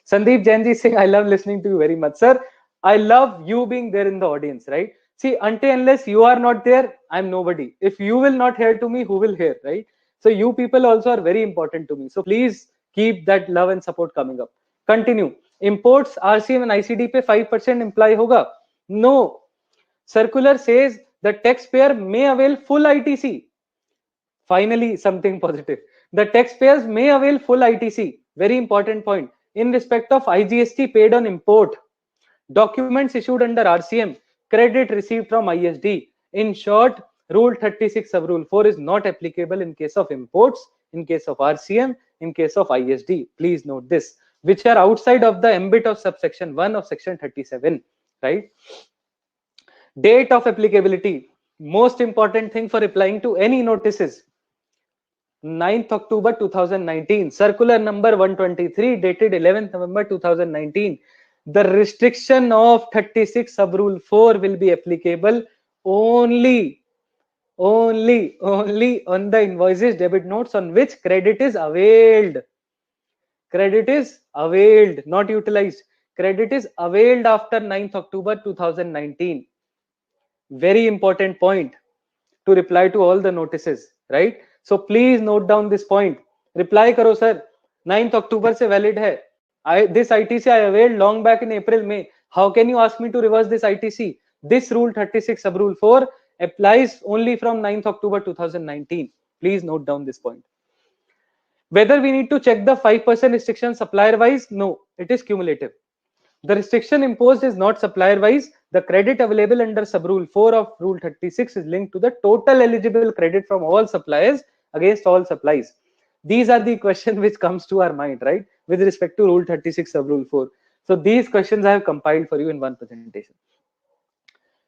Sandeep Jain ji saying, I love listening to you very much. Sir, I love you being there in the audience, right? See, until unless you are not there, I'm nobody. If you will not hear to me, who will hear, right? So you people also are very important to me. So please keep that love and support coming up. Continue. Imports, RCM and ICD pe 5% imply hoga? No. Circular says the taxpayer may avail full ITC. Finally, something positive. The taxpayers may avail full ITC. Very important point. In respect of IGST paid on import, documents issued under RCM, credit received from ISD. In short, Rule 36 sub Rule 4 is not applicable in case of imports, in case of RCM, in case of ISD. Please note this, which are outside of the ambit of subsection 1 of section 37, right? Date of applicability. Most important thing for applying to any notices. 9th October 2019, circular number 123 dated 11th November 2019. The restriction of 36 sub rule 4 will be applicable only on the invoices, debit notes on which credit is availed. Credit is availed, not utilized. Credit is availed after 9th October 2019. Very important point to reply to all the notices, right? So please note down this point. Reply karo sir, 9th October se valid hai. This ITC I availed long back in April, May. How can you ask me to reverse this ITC? This rule 36 sub rule 4 applies only from 9th October 2019. Please note down this point. Whether we need to check the 5% restriction supplier wise? No, it is cumulative. The restriction imposed is not supplier wise. The credit available under sub-rule 4 of Rule 36 is linked to the total eligible credit from all suppliers against all supplies. These are the questions which comes to our mind, right, with respect to Rule 36 sub-rule 4. So these questions I have compiled for you in one presentation.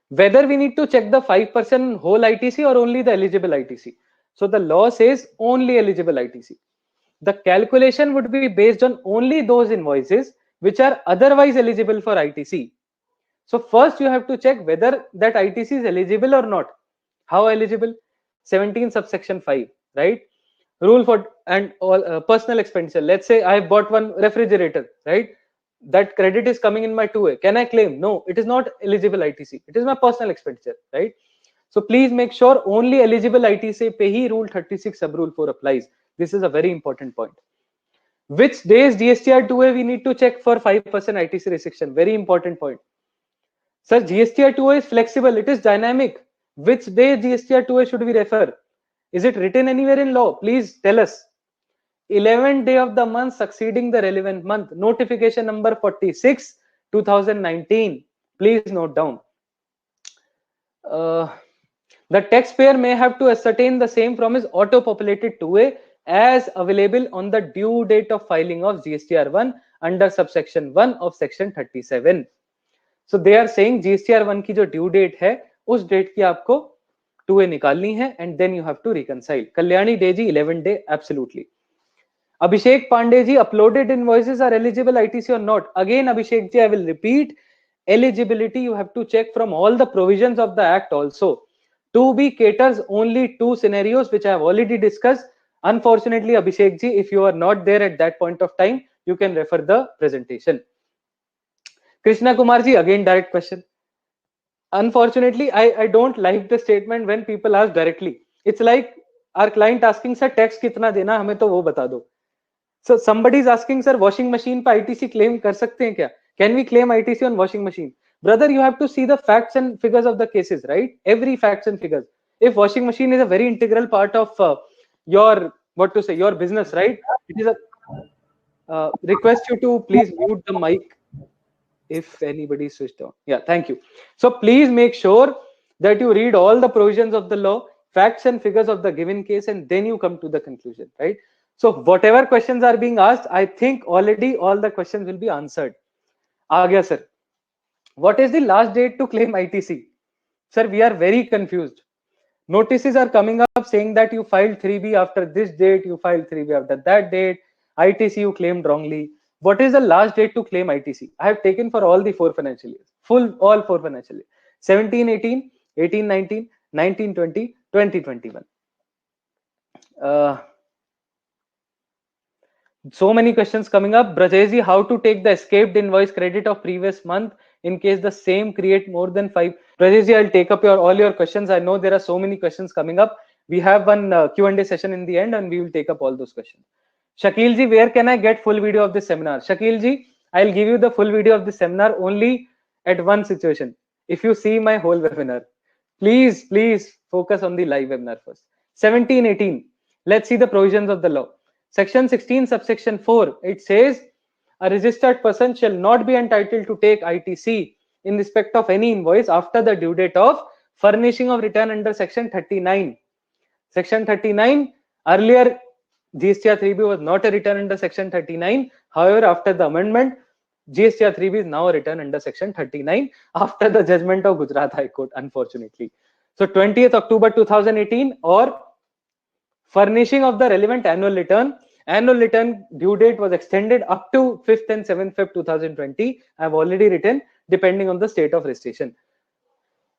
Whether we need to check the 5% whole ITC or only the eligible ITC. So the law says only eligible ITC. The calculation would be based on only those invoices which are otherwise eligible for ITC. So first you have to check whether that ITC is eligible or not. How eligible? 17 subsection 5, right? Rule for and all personal expenditure. Let's say I bought one refrigerator, right? That credit is coming in my 2A. Can I claim? No, it is not eligible ITC. It is my personal expenditure, right? So please make sure only eligible ITC pe hi Rule 36 sub Rule 4 applies. This is a very important point. Which days GSTR 2A we need to check for 5% ITC restriction? Very important point. Sir, GSTR 2A is flexible. It is dynamic. Which day GSTR 2A should we refer? Is it written anywhere in law? Please tell us. 11th day of the month succeeding the relevant month. Notification number 46, 2019. Please note down. The taxpayer may have to ascertain the same from his auto-populated 2A as available on the due date of filing of GSTR 1 under subsection 1 of section 37. So they are saying GSTR 1 की जो due date है, उस date की आपको 2A निकालनी है and then you have to reconcile. Kalyani Day ji 11th day, absolutely. Abhishek Pandey ji, uploaded invoices are eligible ITC or not? Again, Abhishek ji, I will repeat, eligibility you have to check from all the provisions of the act also. 2B caters only two scenarios which I have already discussed. Unfortunately, Abhishek ji, if you are not there at that point of time, you can refer the presentation. Krishna Kumar ji, again direct question. Unfortunately, I don't like the statement when people ask directly. It's like our client asking, sir, tax kitna dena, hame to wo bata do. So somebody is asking, sir, washing machine pa ITC claim kar sakte hain kya? Can we claim ITC on washing machine? Brother, you have to see the facts and figures of the cases, right? Every facts and figures. If washing machine is a very integral part of your, what to say, your business, right? It is a request you to please mute the mic if anybody switched on. Yeah, thank you. So please make sure that you read all the provisions of the law, facts and figures of the given case, and then you come to the conclusion, right? So whatever questions are being asked, I think already all the questions will be answered. Agya sir, what is the last date to claim ITC? Sir, we are very confused. Notices are coming up saying that you filed 3B after this date, you filed 3B after that date, ITC you claimed wrongly. What is the last date to claim ITC? I have taken for all the 4 financial years, all 4 financial years, 17, 18, 18, 19, 19, 20, 20, 21. So many questions coming up. Brajesh, how to take the escaped invoice credit of previous month in case the same create more than 5? Brajesh, I'll take up all your questions. I know there are so many questions coming up. We have one Q&A session in the end and we will take up all those questions. Shakil ji, where can I get full video of this seminar? Shakil ji, I'll give you the full video of this seminar only at one situation. If you see my whole webinar, please focus on the live webinar first. 17, 18. Let's see the provisions of the law. Section 16, subsection 4, it says, a registered person shall not be entitled to take ITC in respect of any invoice after the due date of furnishing of return under section 39. Section 39, earlier GSTR 3B was not a return under section 39. However, after the amendment, GSTR 3B is now a return under section 39 after the judgment of Gujarat High Court, unfortunately. So 20th October 2018 or furnishing of the relevant annual return due date was extended up to 5th and 7th Feb 2020. I have already written depending on the state of registration.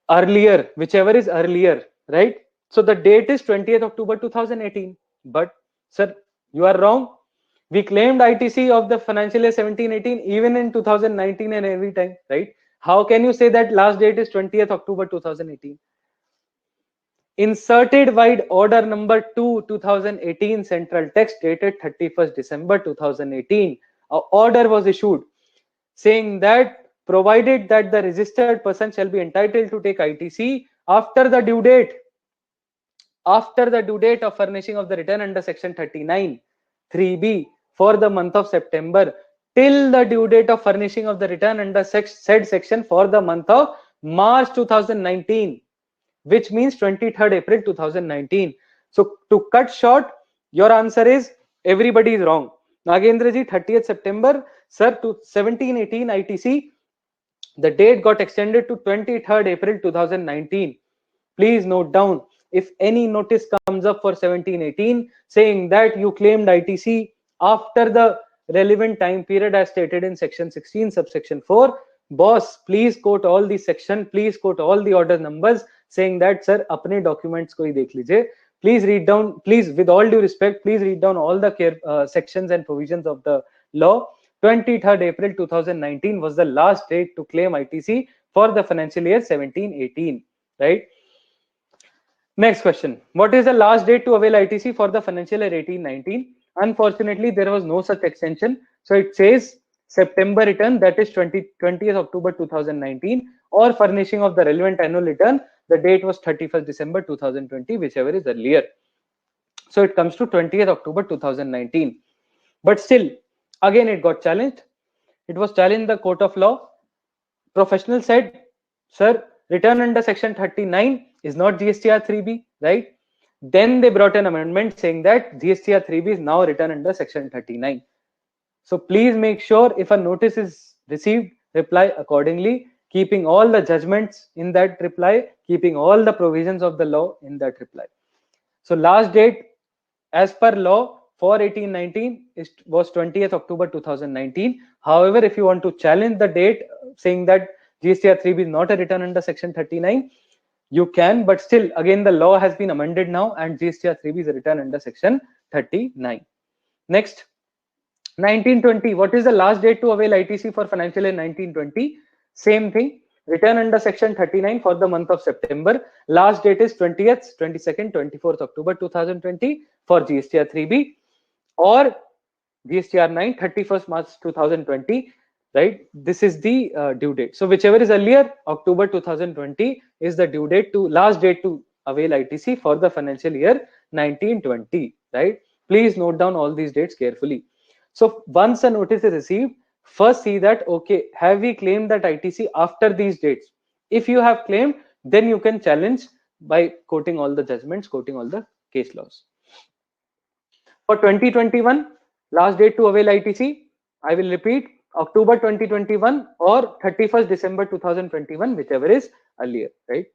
Earlier, whichever is earlier, right? So the date is 20th October 2018. But sir, you are wrong. We claimed ITC of the financial year 17-18 even in 2019 and every time, right? How can you say that last date is 20th October 2018? Inserted wide order number 2 2018 central text dated 31st December 2018. An order was issued saying that provided that the registered person shall be entitled to take ITC after the due date of furnishing of the return under section 39 3B for the month of September till the due date of furnishing of the return under said section for the month of March 2019, which means 23rd April 2019. So to cut short, your answer is everybody is wrong. Nagendra ji, 30th September, sir, to 1718 ITC, the date got extended to 23rd April 2019. Please note down, if any notice comes up for 1718 saying that you claimed ITC after the relevant time period as stated in section 16 subsection 4, boss, please quote all the section, please quote all the order numbers saying that sir apne documents ko hi dekh lijiye. Please read down, please, with all due respect, please read down all the sections and provisions of the law. 23rd April 2019 was the last date to claim ITC for the financial year 1718, right? Next question. What is the last date to avail ITC for the financial year 18-19? Unfortunately, there was no such extension. So it says September return, that is 20th October 2019, or furnishing of the relevant annual return. The date was 31st December 2020, whichever is earlier. So it comes to 20th October 2019. But still, again, it got challenged. It was challenged in the court of law. Professional said, sir, return under section 39 is not GSTR 3B, right? Then they brought an amendment saying that GSTR 3B is now written under section 39. So please make sure if a notice is received, reply accordingly, keeping all the judgments in that reply, keeping all the provisions of the law in that reply. So last date as per law for 1819 was 20th October 2019. However, if you want to challenge the date saying that GSTR 3B is not a return under section 39, you can, but still again the law has been amended now and GSTR 3B is a return under section 39. Next, 1920. What is the last date to avail ITC for financial year 1920? Same thing. Return under section 39 for the month of September. Last date is 20th, 22nd, 24th October 2020 for GSTR 3B, or GSTR 9, 31st March 2020, right? This is the due date. So whichever is earlier, October 2020 is the due date to last date to avail ITC for the financial year 1920, right? Please note down all these dates carefully. So once a notice is received, first see that, okay, have we claimed that ITC after these dates? If you have claimed, then you can challenge by quoting all the judgments, quoting all the case laws. For 2021, last date to avail ITC, I will repeat, October 2021 or 31st December 2021, whichever is earlier, right?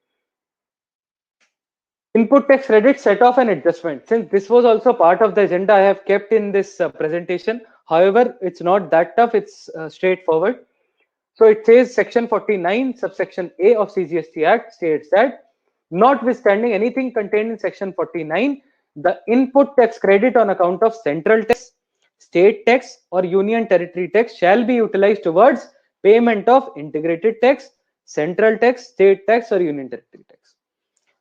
Input tax credit set off and adjustment. Since this was also part of the agenda, I have kept in this presentation. However, it's not that tough, it's straightforward. So it says section 49 subsection A of CGST Act states that notwithstanding anything contained in section 49, the input tax credit on account of central tax, state tax or union territory tax shall be utilized towards payment of integrated tax, central tax, state tax or union territory tax.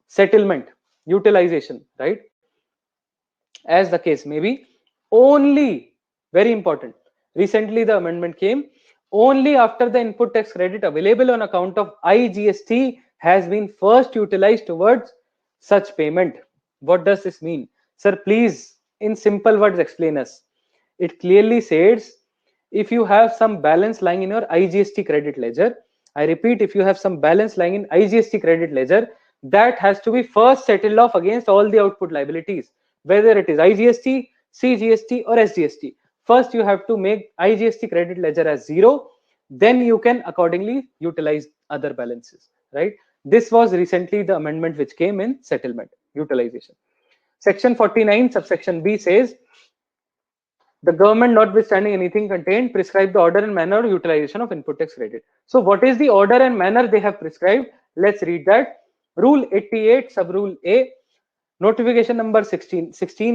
Settlement, utilization, right? As the case may be, only, very important, recently the amendment came, only after the input tax credit available on account of IGST has been first utilized towards such payment. What does this mean? Sir, please, in simple words, explain us. It clearly says, if you have some balance lying in your IGST credit ledger, I repeat, if you have some balance lying in IGST credit ledger, that has to be first settled off against all the output liabilities, whether it is IGST, CGST or SGST. First, you have to make IGST credit ledger as 0, then you can accordingly utilize other balances, right? This was recently the amendment which came in settlement, utilization. Section 49 subsection B says, the government, notwithstanding anything contained, prescribe the order and manner of utilization of input tax credit. So what is the order and manner they have prescribed? Let's read that. Rule 88 sub rule A, notification number 16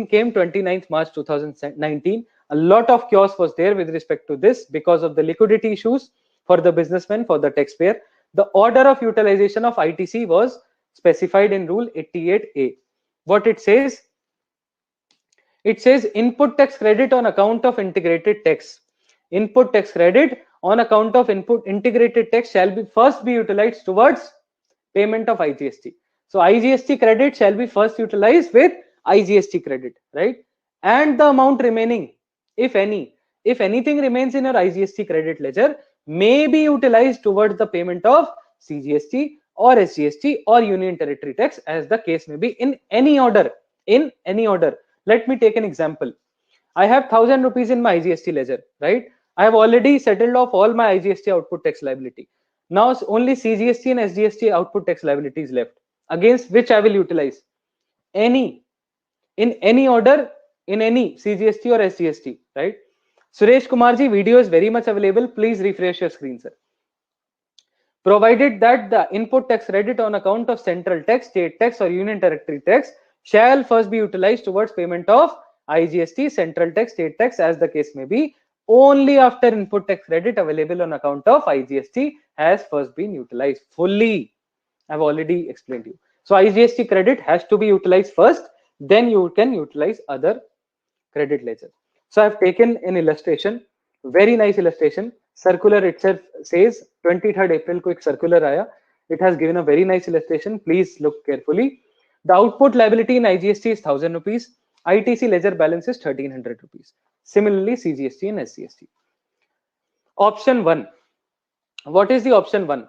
came 29th March 2019. A lot of chaos was there with respect to this because of the liquidity issues for the businessman, for the taxpayer. The order of utilization of ITC was specified in rule 88A. What it says? It says input tax credit on account of integrated tax. Input tax credit on account of input integrated tax shall be first be utilized towards payment of IGST. So IGST credit shall be first utilized with IGST credit, right? And the amount remaining, if any, if anything remains in your IGST credit ledger, may be utilized towards the payment of CGST or SGST or Union Territory tax, as the case may be, in any order. In any order. Let me take an example. I have 1,000 rupees in my IGST ledger, right? I have already settled off all my IGST output tax liability. Now only CGST and SGST output tax liability is left, against which I will utilize any, in any order, in any CGST or SGST, right? Suresh Kumar ji, video is very much available. Please refresh your screen, sir. Provided that the input tax credit on account of central tax, state tax or Union Territory tax shall first be utilized towards payment of IGST, central tax, state tax, as the case may be, only after input tax credit available on account of IGST has first been utilized fully. I've already explained to you. So IGST credit has to be utilized first, then you can utilize other credit ledger. So I've taken an illustration, very nice illustration. Circular itself says 23rd April को एक circular आया. It has given a very nice illustration. Please look carefully. The output liability in IGST is 1,000 rupees. ITC ledger balance is 1,300 rupees. Similarly, CGST and SGST. Option 1. What is the option 1?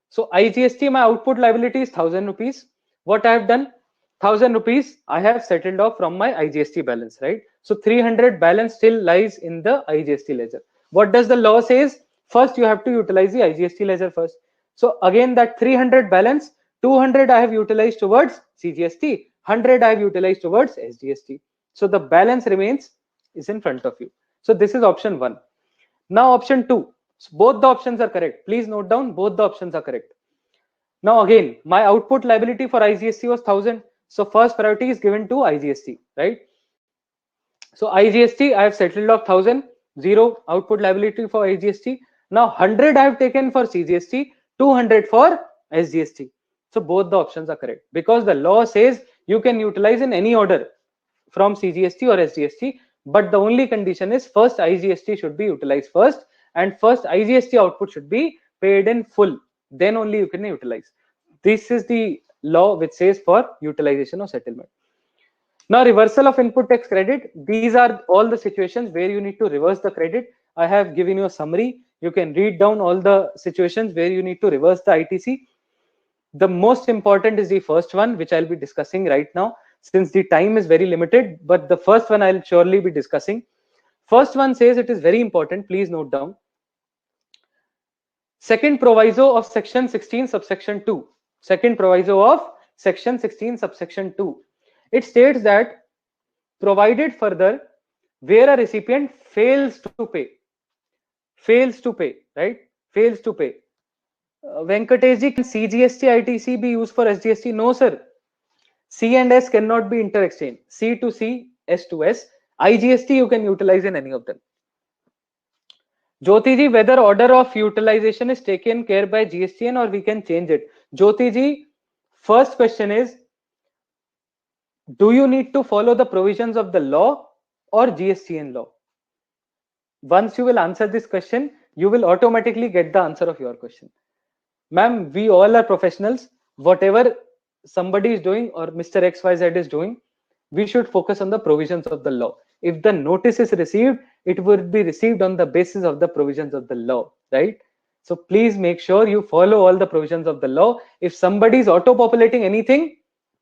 So IGST, my output liability is 1,000 rupees. What I have done? 1,000 rupees I have settled off from my IGST balance, right? So 300 balance still lies in the IGST ledger. What does the law says? First, you have to utilize the IGST ledger first. So again, that 300 balance, 200 I have utilized towards CGST, 100 I have utilized towards SGST. So the balance remains is in front of you. So this is option 1. Now option 2. So both the options are correct. Please note down, both the options are correct. Now again, my output liability for IGST was 1,000. So first priority is given to IGST, right? So IGST, I have settled off 1,000, 0 output liability for IGST. Now 100 I have taken for CGST, 200 for SGST. So both the options are correct, because the law says you can utilize in any order from CGST or SGST, but the only condition is first IGST should be utilized first, and first IGST output should be paid in full. Then only you can utilize. This is the law which says for utilization of settlement. Now, reversal of input tax credit. These are all the situations where you need to reverse the credit. I have given you a summary. You can read down all the situations where you need to reverse the ITC. The most important is the first one, which I'll be discussing right now, since the time is very limited, but the first one I'll surely be discussing. First one says, it is very important, please note down. Second proviso of section 16 subsection 2. Second proviso of section 16 subsection 2. It states that provided further where a recipient fails to pay, right? Fails to pay. Venkatesh ji, can CGST ITC be used for SGST? No, sir. C and S cannot be inter-exchanged. C to C, S to S. IGST you can utilize in any of them. Jyoti ji, whether order of utilization is taken care by GSTN or we can change it. Jyoti ji, first question is, do you need to follow the provisions of the law or GSTN law? Once you will answer this question, you will automatically get the answer of your question. Ma'am, we all are professionals. Whatever somebody is doing or Mr. XYZ is doing, we should focus on the provisions of the law. If the notice is received, it will be received on the basis of the provisions of the law, right? So please make sure you follow all the provisions of the law. If somebody is auto-populating anything,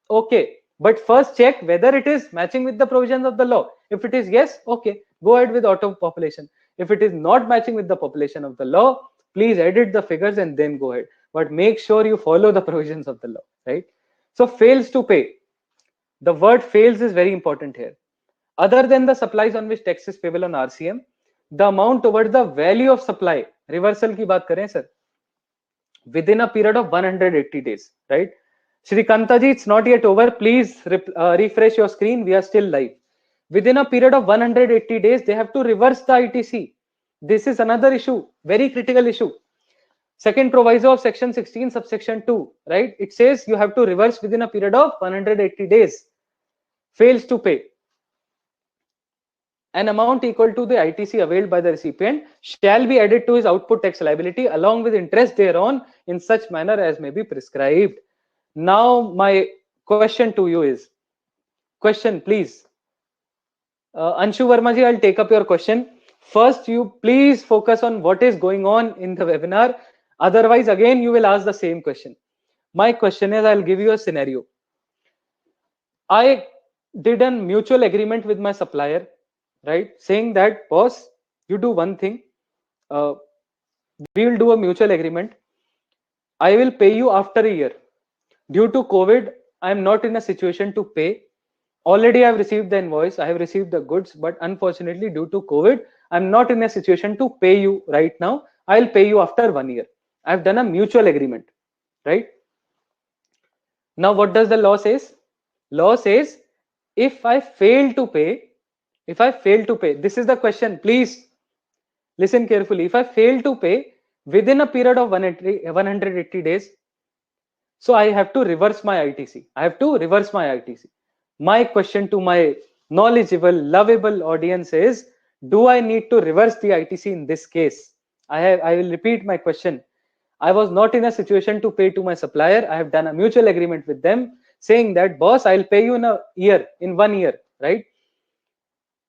okay. But first check whether it is matching with the provisions of the law. If it is yes, okay, go ahead with auto-population. If it is not matching with the population of the law, please edit the figures and then go ahead. But make sure you follow the provisions of the law, right? So fails to pay. The word fails is very important here. Other than the supplies on which tax is payable on RCM, the amount towards the value of supply, reversal की बात करें sir, within a period of 180 days, right? Shrikanta ji, it's not yet over. Please refresh your screen. We are still live. Within a period of 180 days, they have to reverse the ITC. This is another issue, very critical issue. Second proviso of section 16 subsection 2, right? It says you have to reverse within a period of 180 days. Fails to pay. An amount equal to the ITC availed by the recipient shall be added to his output tax liability along with interest thereon in such manner as may be prescribed. Now my question to you is, question please. Anshu Verma ji, I'll take up your question. First, you please focus on what is going on in the webinar. Otherwise, again, you will ask the same question. My question is, I'll give you a scenario. I did a mutual agreement with my supplier, right? Saying that, boss, you do one thing. We will do a mutual agreement. I will pay you after a year. Due to COVID, I am not in a situation to pay. Already I have received the invoice, I have received the goods, but unfortunately due to COVID, I'm not in a situation to pay you right now. I'll pay you after 1 year. I've done a mutual agreement, right? Now what does the law says? Law says, if I fail to pay, this is the question, please listen carefully. If I fail to pay within a period of 180 days, so I have to reverse my ITC. My question to my knowledgeable, lovable audience is, do I need to reverse the ITC in this case? I will repeat my question. I was not in a situation to pay to my supplier. I have done a mutual agreement with them saying that, boss, I'll pay you in 1 year, right?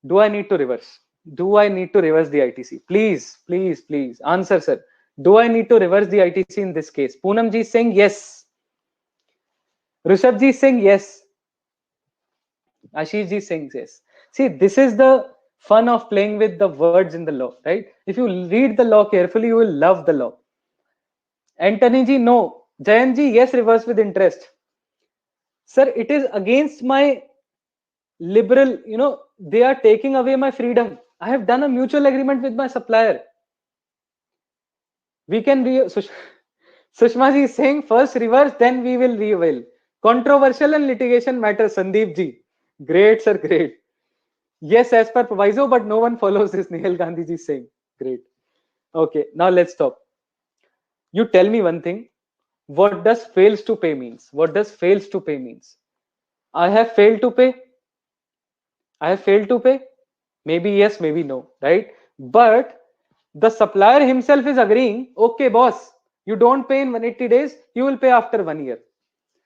Do I need to reverse? Do I need to reverse the ITC? Please, please, please answer, sir. Do I need to reverse the ITC in this case? Poonam ji is saying yes. Rishabh ji is saying yes. Ashish ji sings yes. See, this is the fun of playing with the words in the law, right? If you read the law carefully, you will love the law. Anthony ji, no. Jayan ji, yes, reverse with interest. Sir, it is against my liberal, they are taking away my freedom. I have done a mutual agreement with my supplier. We can Sushma ji is saying first reverse, then we will reveal. Controversial and litigation matters, Sandeep ji. Great, sir, great. Yes, as per proviso, but no one follows this, Nihal Gandhi ji saying. Great. Okay, now let's stop. You tell me one thing. What does fails to pay means? What does fails to pay means? I have failed to pay. I have failed to pay. Maybe yes, maybe no, right? But the supplier himself is agreeing, okay, boss, you don't pay in 180 days, you will pay after 1 year.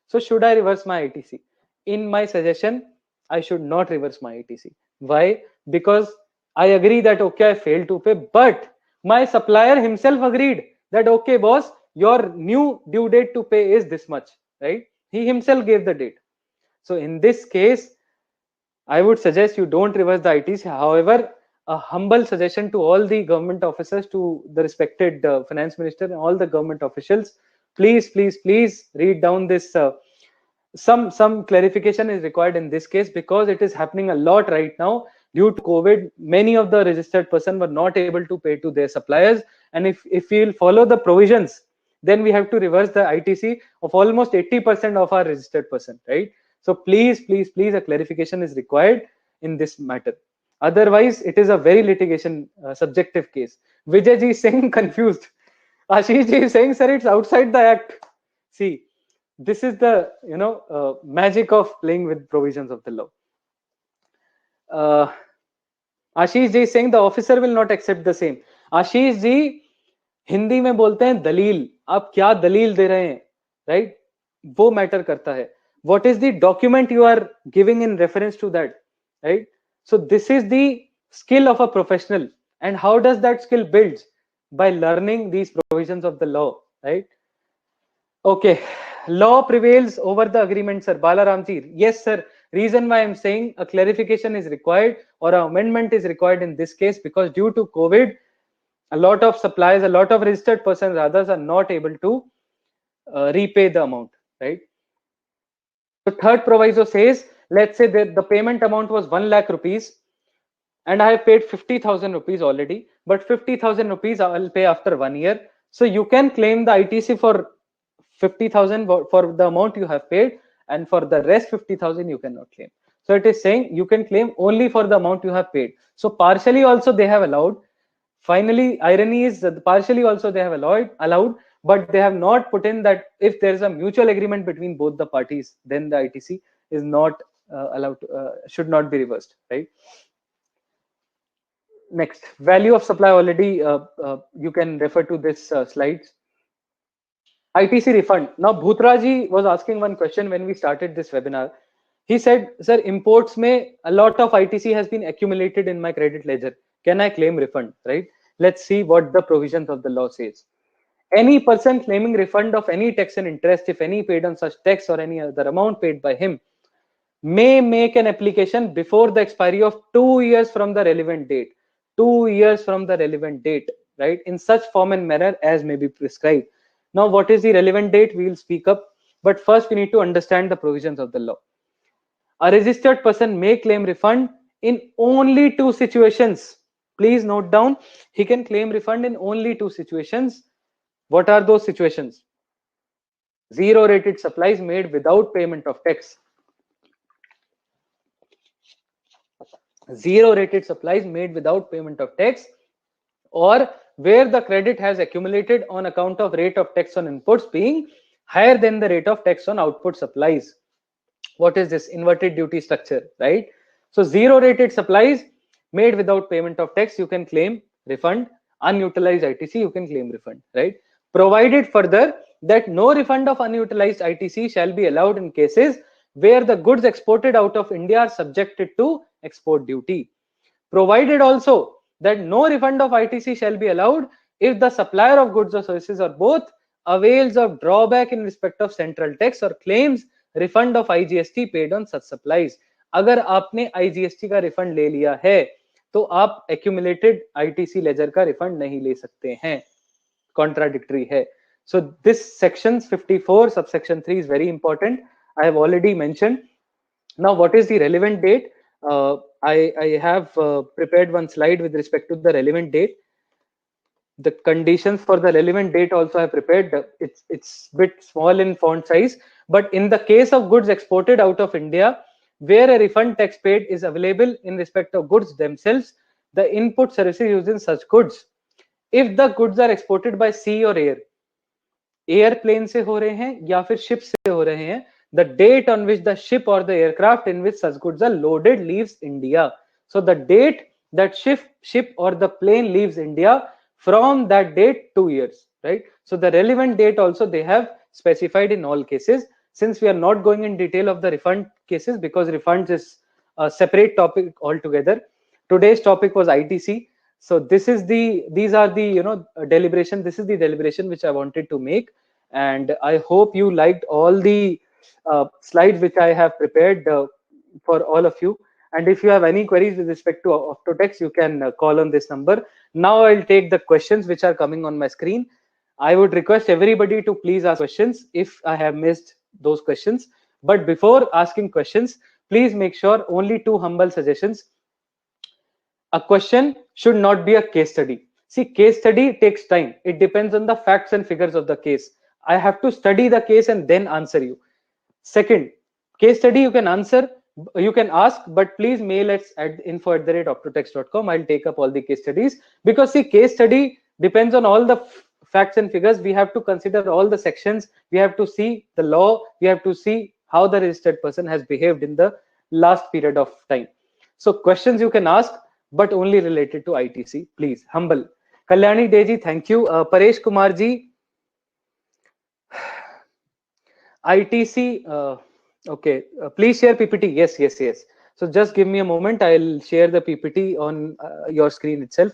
So should I reverse my ITC? In my suggestion, I should not reverse my ITC. Why? Because I agree that, okay, I failed to pay, but my supplier himself agreed that, okay, boss, your new due date to pay is this much, right? He himself gave the date. So in this case, I would suggest you don't reverse the ITC. However, a humble suggestion to all the government officers, to the respected finance minister and all the government officials, please, please, please read down this. Some clarification is required in this case, because it is happening a lot right now. Due to COVID, many of the registered persons were not able to pay to their suppliers. And if we will follow the provisions, then we have to reverse the ITC of almost 80% of our registered person, right? So please, please, please, a clarification is required in this matter. Otherwise, it is a very litigation subjective case. Vijay ji is saying confused. Ashish ji is saying, sir, it's outside the act. See, this is the magic of playing with provisions of the law. Ashish ji is saying the officer will not accept the same. Ashish ji, Hindi में बोलते हैं दलील. आप क्या दलील दे रहे हैं, right? वो मैटर करता है. What is the document you are giving in reference to that, right? So this is the skill of a professional. And how does that skill build? By learning these provisions of the law, right? Okay, law prevails over the agreement, sir. Balaram ji, yes, sir. Reason why I'm saying a clarification is required or an amendment is required in this case, because due to COVID, a lot of suppliers, a lot of registered persons, others are not able to repay the amount, right? The third proviso says, let's say that the payment amount was 1 lakh rupees and I have paid 50,000 rupees already, but 50,000 rupees I will pay after 1 year. So you can claim the ITC for 50,000 for the amount you have paid, and for the rest 50,000 you cannot claim. So it is saying you can claim only for the amount you have paid. So partially also they have allowed. Finally, irony is that partially also they have allowed, but they have not put in that if there is a mutual agreement between both the parties, then the ITC is not allowed to, should not be reversed, right? Next, value of supply, already you can refer to this slides. ITC refund. Now Bhutraji was asking one question when we started this webinar. He said, sir, imports mein a lot of ITC has been accumulated in my credit ledger. can I claim refund, right? Let's see what the provisions of the law says. Any person claiming refund of any tax and interest, if any paid on such tax or any other amount paid by him, may make an application before the expiry of 2 years from the relevant date. 2 years from the relevant date, right? In such form and manner as may be prescribed. Now, what is the relevant date? We will speak up. But first, we need to understand the provisions of the law. A registered person may claim refund in only 2 situations. Please note down, he can claim refund in only 2 situations. What are those situations? Zero rated supplies made without payment of tax. Zero rated supplies made without payment of tax, or where the credit has accumulated on account of rate of tax on inputs being higher than the rate of tax on output supplies. What is this? Inverted duty structure, right? So zero rated supplies made without payment of tax, you can claim refund. Unutilized ITC, you can claim refund, right? Provided further that no refund of unutilized ITC shall be allowed in cases where the goods exported out of India are subjected to export duty. Provided also that no refund of ITC shall be allowed if the supplier of goods or services or both avails of drawback in respect of central tax or claims refund of IGST paid on such supplies. अगर आपने IGST का refund ले लिया है तो आप accumulated ITC ledger का refund नहीं ले सकते हैं. Contradictory है. So this section 54 subsection 3 is very important. I have already mentioned. Now, what is the relevant date? I have prepared one slide with respect to the relevant date. The conditions for the relevant date also I have prepared. It's a bit small in font size, but in the case of goods exported out of India, where a refund tax paid is available in respect of goods themselves, the input services used in such goods, if the goods are exported by sea or air, airplane से हो रहे हैं या फिर ship से हो रहे हैं, the date on which the ship or the aircraft in which such goods are loaded leaves India. So the date that ship or the plane leaves India, from that date 2 years, right? So the relevant date also they have specified in all cases. Since we are not going in detail of the refund cases because refunds is a separate topic altogether, today's topic was ITC. So these are the deliberation. This is the deliberation which I wanted to make, and I hope you liked all the slides which I have prepared for all of you. And if you have any queries with respect to Optotex, you can call on this number. Now I'll take the questions which are coming on my screen. I would request everybody to please ask questions if I have missed those questions. But before asking questions, please make sure, only 2 humble suggestions. A question should not be a case study. See, case study takes time. It depends on the facts and figures of the case. I have to study the case and then answer you. Second, case study you can answer, you can ask, but please mail us at info@optotex.com. I'll take up all the case studies, because see, case study depends on all the facts and figures. We have to consider all the sections. We have to see the law. We have to see how the registered person has behaved in the last period of time. So questions you can ask, but only related to ITC, please. Humble. Kalyani Deji, thank you. Paresh Kumar ji, ITC, okay, please share PPT. Yes. So just give me a moment. I'll share the PPT on your screen itself.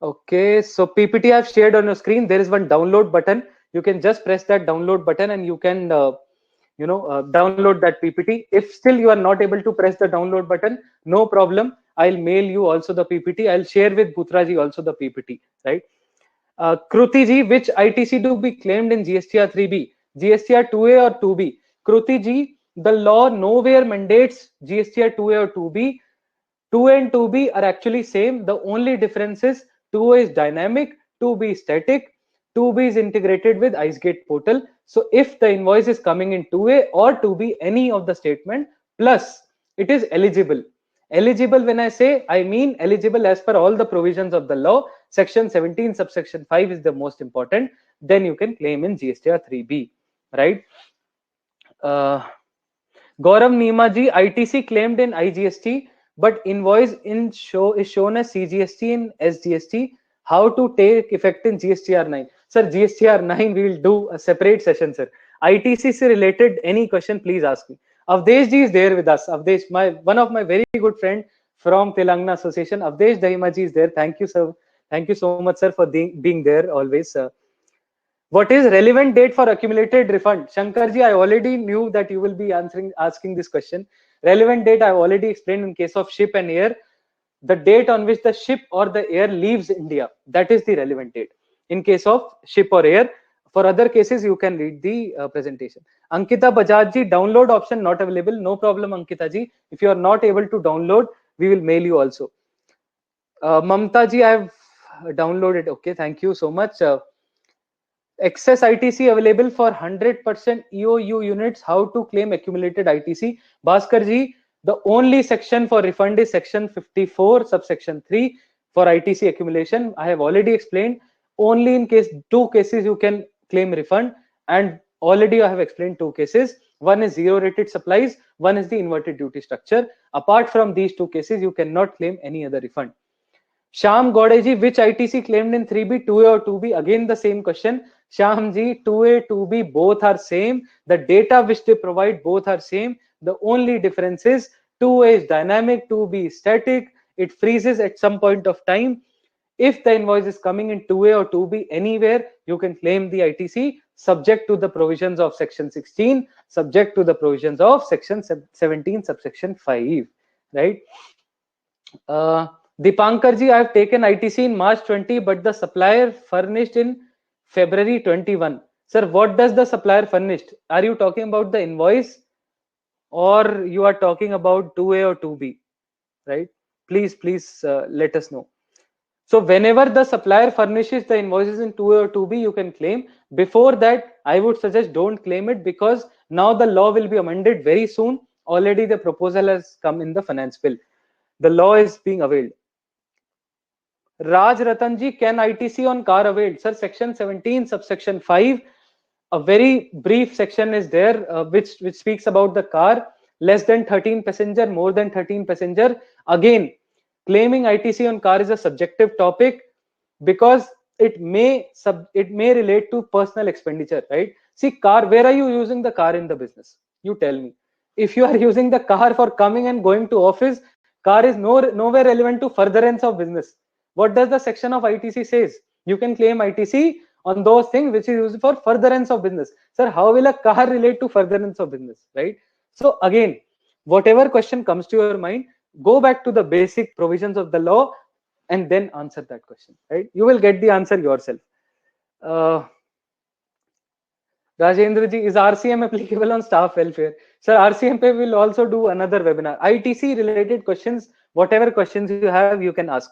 Okay, so PPT I've shared on your screen. There is one download button. You can just press that download button and you can download that PPT. If still you are not able to press the download button, no problem. I'll mail you also the PPT. I'll share with Bhutra ji also the PPT, right? Kruti ji, which ITC do be claimed in GSTR 3B? GSTR 2A or 2B? Kruti ji, the law nowhere mandates GSTR 2A or 2B. 2A and 2B are actually same. The only difference is 2A is dynamic, 2B is static, 2B is integrated with IceGate portal. So if the invoice is coming in 2A or 2B, any of the statement, plus it is eligible. Eligible, when I say, I mean eligible as per all the provisions of the law. Section 17 subsection 5 is the most important. Then you can claim in GSTR 3B, right? Gaurav Nima ji, ITC claimed in IGST, but invoice is shown as CGST in SGST. How to take effect in GSTR 9? Sir, GSTR 9 we will do a separate session, sir. ITC se related any question, please ask me. Avdesh ji is there with us. Avdesh, one of my very good friend from Telangana Association. Avdesh Dahimaji is there. Thank you, sir. Thank you so much, sir, for being there always. What is relevant date for accumulated refund? Shankarji, I already knew that you will be asking this question. Relevant date, I've already explained in case of ship and air. The date on which the ship or the air leaves India, that is the relevant date. In case of ship or air, for other cases, you can read the presentation. Ankita Bajaj ji, download option not available. No problem, Ankita ji. If you are not able to download, we will mail you also. Mamta ji, I have downloaded. Okay, thank you so much. Excess ITC available for 100% EOU units. How to claim accumulated ITC? Bhaskar ji, the only section for refund is section 54, subsection 3 for ITC accumulation. I have already explained. Only in case 2 cases you can claim refund, and already I have explained 2 cases. One is zero rated supplies, one is the inverted duty structure. Apart from these 2 cases, you cannot claim any other refund. Sham Godeji, which ITC claimed in 3B, 2A or 2B? Again the same question. Sham ji, 2A, 2B both are same. The data which they provide both are same. The only difference is 2A is dynamic, 2B is static. It freezes at some point of time. If the invoice is coming in 2A or 2B anywhere, you can claim the ITC subject to the provisions of section 16, subject to the provisions of section 17, subsection 5, right? Dipankar ji, I have taken ITC in March 20, but the supplier furnished in February 21. Sir, what does the supplier furnished? Are you talking about the invoice, or you are talking about 2A or 2B, right? Please let us know. So whenever the supplier furnishes the invoices in 2A or 2B, you can claim. Before that, I would suggest don't claim it, because now the law will be amended very soon. Already the proposal has come in the finance bill. The law is being availed. Raj Ratanji, can ITC on car availed? Sir, section 17, subsection 5, a very brief section is there which speaks about the car. Less than 13 passenger, more than 13 passenger. Again, claiming ITC on car is a subjective topic, because it may relate to personal expenditure, right? See, car, where are you using the car in the business? You tell me. If you are using the car for coming and going to office, car is nowhere relevant to furtherance of business. What does the section of ITC says? You can claim ITC on those things which is used for furtherance of business. Sir, how will a car relate to furtherance of business, right? So again, whatever question comes to your mind, go back to the basic provisions of the law and then answer that question, right? You will get the answer yourself. Rajendra ji, is RCM applicable on staff welfare? Sir, RCM will also do another webinar. ITC related questions, whatever questions you have, you can ask.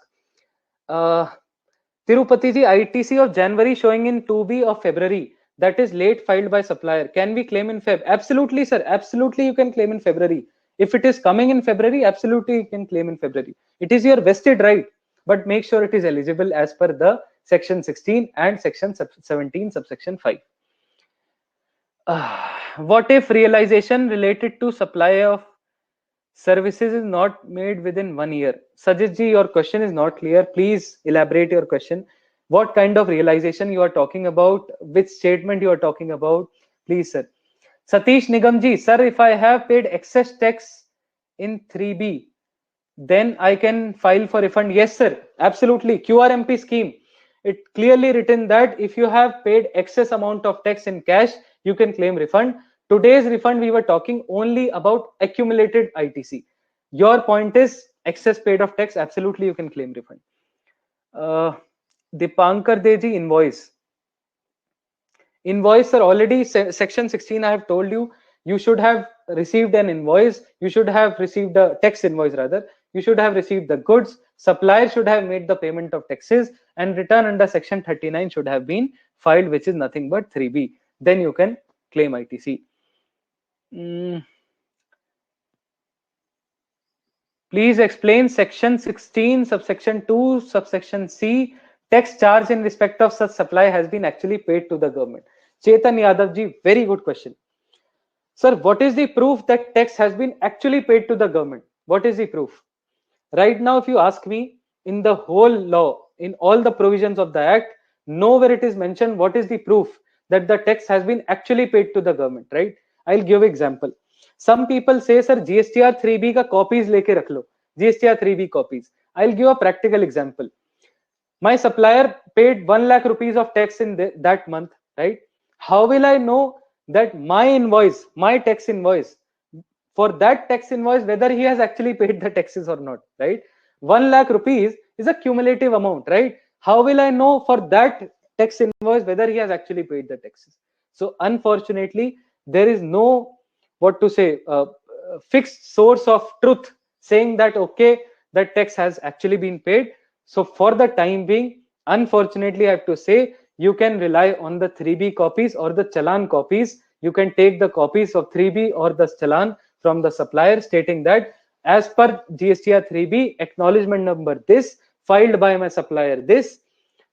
Tirupati ji, ITC of January showing in 2B of February, that is late filed by supplier. Can we claim in Feb? Absolutely, sir. Absolutely, you can claim in February. If it is coming in February, absolutely you can claim in February. It is your vested right, but make sure it is eligible as per the section 16 and section 17, subsection 5. What if realization related to supply of services is not made within 1 year? Sajid ji, your question is not clear. Please elaborate your question. What kind of realization you are talking about? Which statement you are talking about? Please, sir. Satish Nigam ji, sir, if I have paid excess tax in 3B, then I can file for refund. Yes, sir. Absolutely. QRMP scheme. It clearly written that if you have paid excess amount of tax in cash, you can claim refund. Today's refund, we were talking only about accumulated ITC. Your point is excess paid of tax. Absolutely, you can claim refund. Dipankar Deji, invoice. Invoice, sir, already section 16, I have told you, you should have received an invoice. You should have received a tax invoice rather. You should have received the goods. Supplier should have made the payment of taxes, and return under section 39 should have been filed, which is nothing but 3B. Then you can claim ITC. Please explain section 16, subsection 2, subsection C. Tax charge in respect of such supply has been actually paid to the government. Chetan Yadav ji, very good question. Sir, what is the proof that tax has been actually paid to the government? What is the proof? Right now, if you ask me, in the whole law, in all the provisions of the act, nowhere it is mentioned what is the proof that the tax has been actually paid to the government, right? I'll give example. Some people say, sir, GSTR 3B ka copies leke rakh lo. GSTR 3B copies. I'll give a practical example. My supplier paid 1 lakh rupees of tax in that month, right? How will I know that my invoice, my tax invoice, for that tax invoice, whether he has actually paid the taxes or not, right? 1 lakh rupees is a cumulative amount, right? How will I know for that tax invoice whether he has actually paid the taxes? So unfortunately, there is no, what to say, fixed source of truth saying that, okay, that tax has actually been paid. So for the time being, unfortunately, I have to say, you can rely on the 3B copies or the challan copies. You can take the copies of 3B or the challan from the supplier stating that as per GSTR 3B, acknowledgement number this, filed by my supplier this,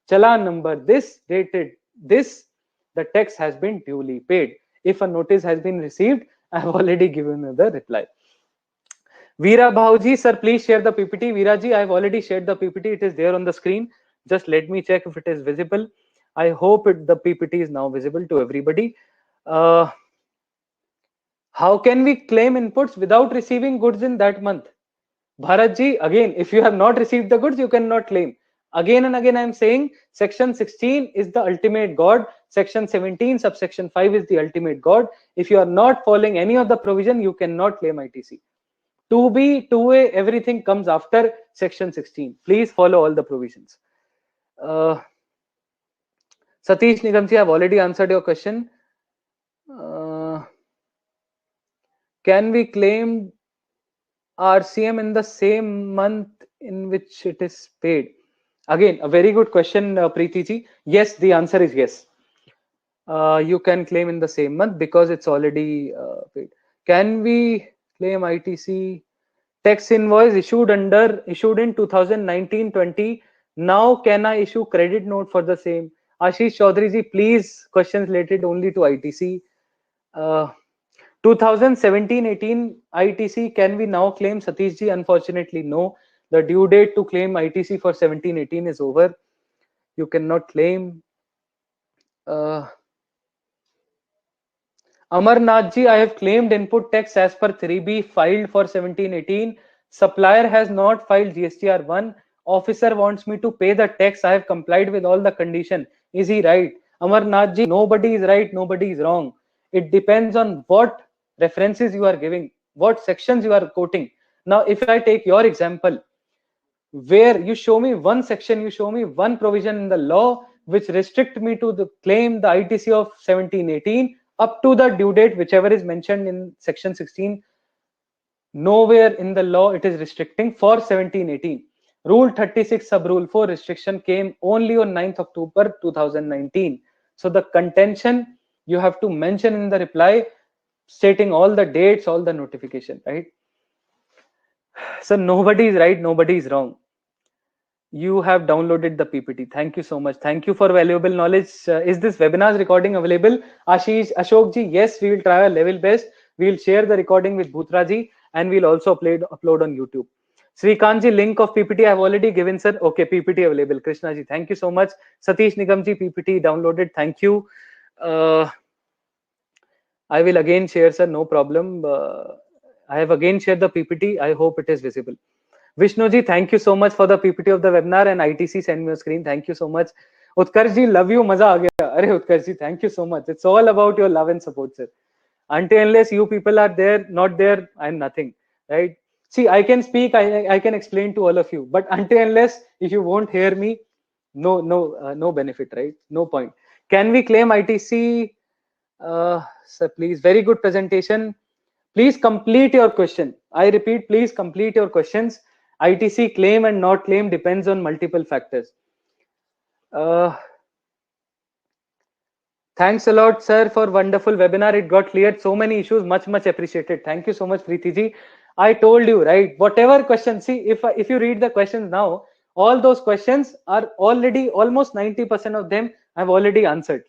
challan number this, dated this, the tax has been duly paid. If a notice has been received, I have already given you the reply. Veera Bhauji, sir, please share the PPT. Veera ji, I have already shared the PPT. It is there on the screen. Just let me check if it is visible. I hope the PPT is now visible to everybody. How can we claim inputs without receiving goods in that month? Bharat ji, again, if you have not received the goods, you cannot claim. Again and again, I am saying section 16 is the ultimate God. Section 17, subsection 5 is the ultimate God. If you are not following any of the provision, you cannot claim ITC. 2B, 2A, everything comes after section 16. Please follow all the provisions. Satish Nigamji, I've already answered your question. Can we claim RCM in the same month in which it is paid? Again, a very good question, Preeti ji. Yes, the answer is yes. You can claim in the same month because it's already paid. Can we claim ITC tax invoice issued in 2019-20? Now can I issue credit note for the same? Ashish Chaudhary ji, please, questions related only to ITC. 2017-18 ITC, can we now claim? Satish ji, unfortunately no. The due date to claim ITC for 17-18 is over. You cannot claim. Amarnath ji, I have claimed input tax as per 3B filed for 17-18. Supplier has not filed GSTR 1. Officer wants me to pay the tax. I have complied with all the condition. Is he right? Amarnath ji, nobody is right, nobody is wrong. It depends on what references you are giving, what sections you are quoting. Now, if I take your example, where you show me one section, you show me one provision in the law which restrict me to claim the ITC of 17-18 up to the due date, whichever is mentioned in section 16. Nowhere in the law it is restricting for 17-18. Rule 36 sub rule 4 restriction came only on 9th October 2019. So the contention you have to mention in the reply, stating all the dates, all the notification, right? So nobody is right, nobody is wrong. You have downloaded the PPT. Thank you so much. Thank you for valuable knowledge. Is this webinar recording available? Ashish, Ashok ji, yes, we will try our level best. We will share the recording with Bhutra ji and we'll also upload on YouTube. Srikant ji, link of PPT I have already given, sir. Okay, PPT available. Krishna ji, thank you so much. Satish Nigam ji, PPT downloaded. Thank you. I will again share, sir. No problem. I have again shared the PPT. I hope it is visible. Vishnuji, thank you so much for the PPT of the webinar, and ITC send me a screen. Thank you so much. Utkarsh ji, love you. Maza aa gaya. Arey Utkarsh ji, thank you so much. It's all about your love and support, sir. Until unless you people are there, not there, I'm nothing, right? See, I can speak, I can explain to all of you, but until unless if you won't hear me, no benefit, right? No point. Can we claim ITC? Sir, please, very good presentation. Please complete your question. I repeat, please complete your questions. ITC claim and not claim depends on multiple factors. Thanks a lot, sir, for wonderful webinar. It got cleared so many issues. Much appreciated. Thank you so much, Preeti ji. I told you, right? Whatever questions, see, if you read the questions now, all those questions are already almost 90% of them I've already answered.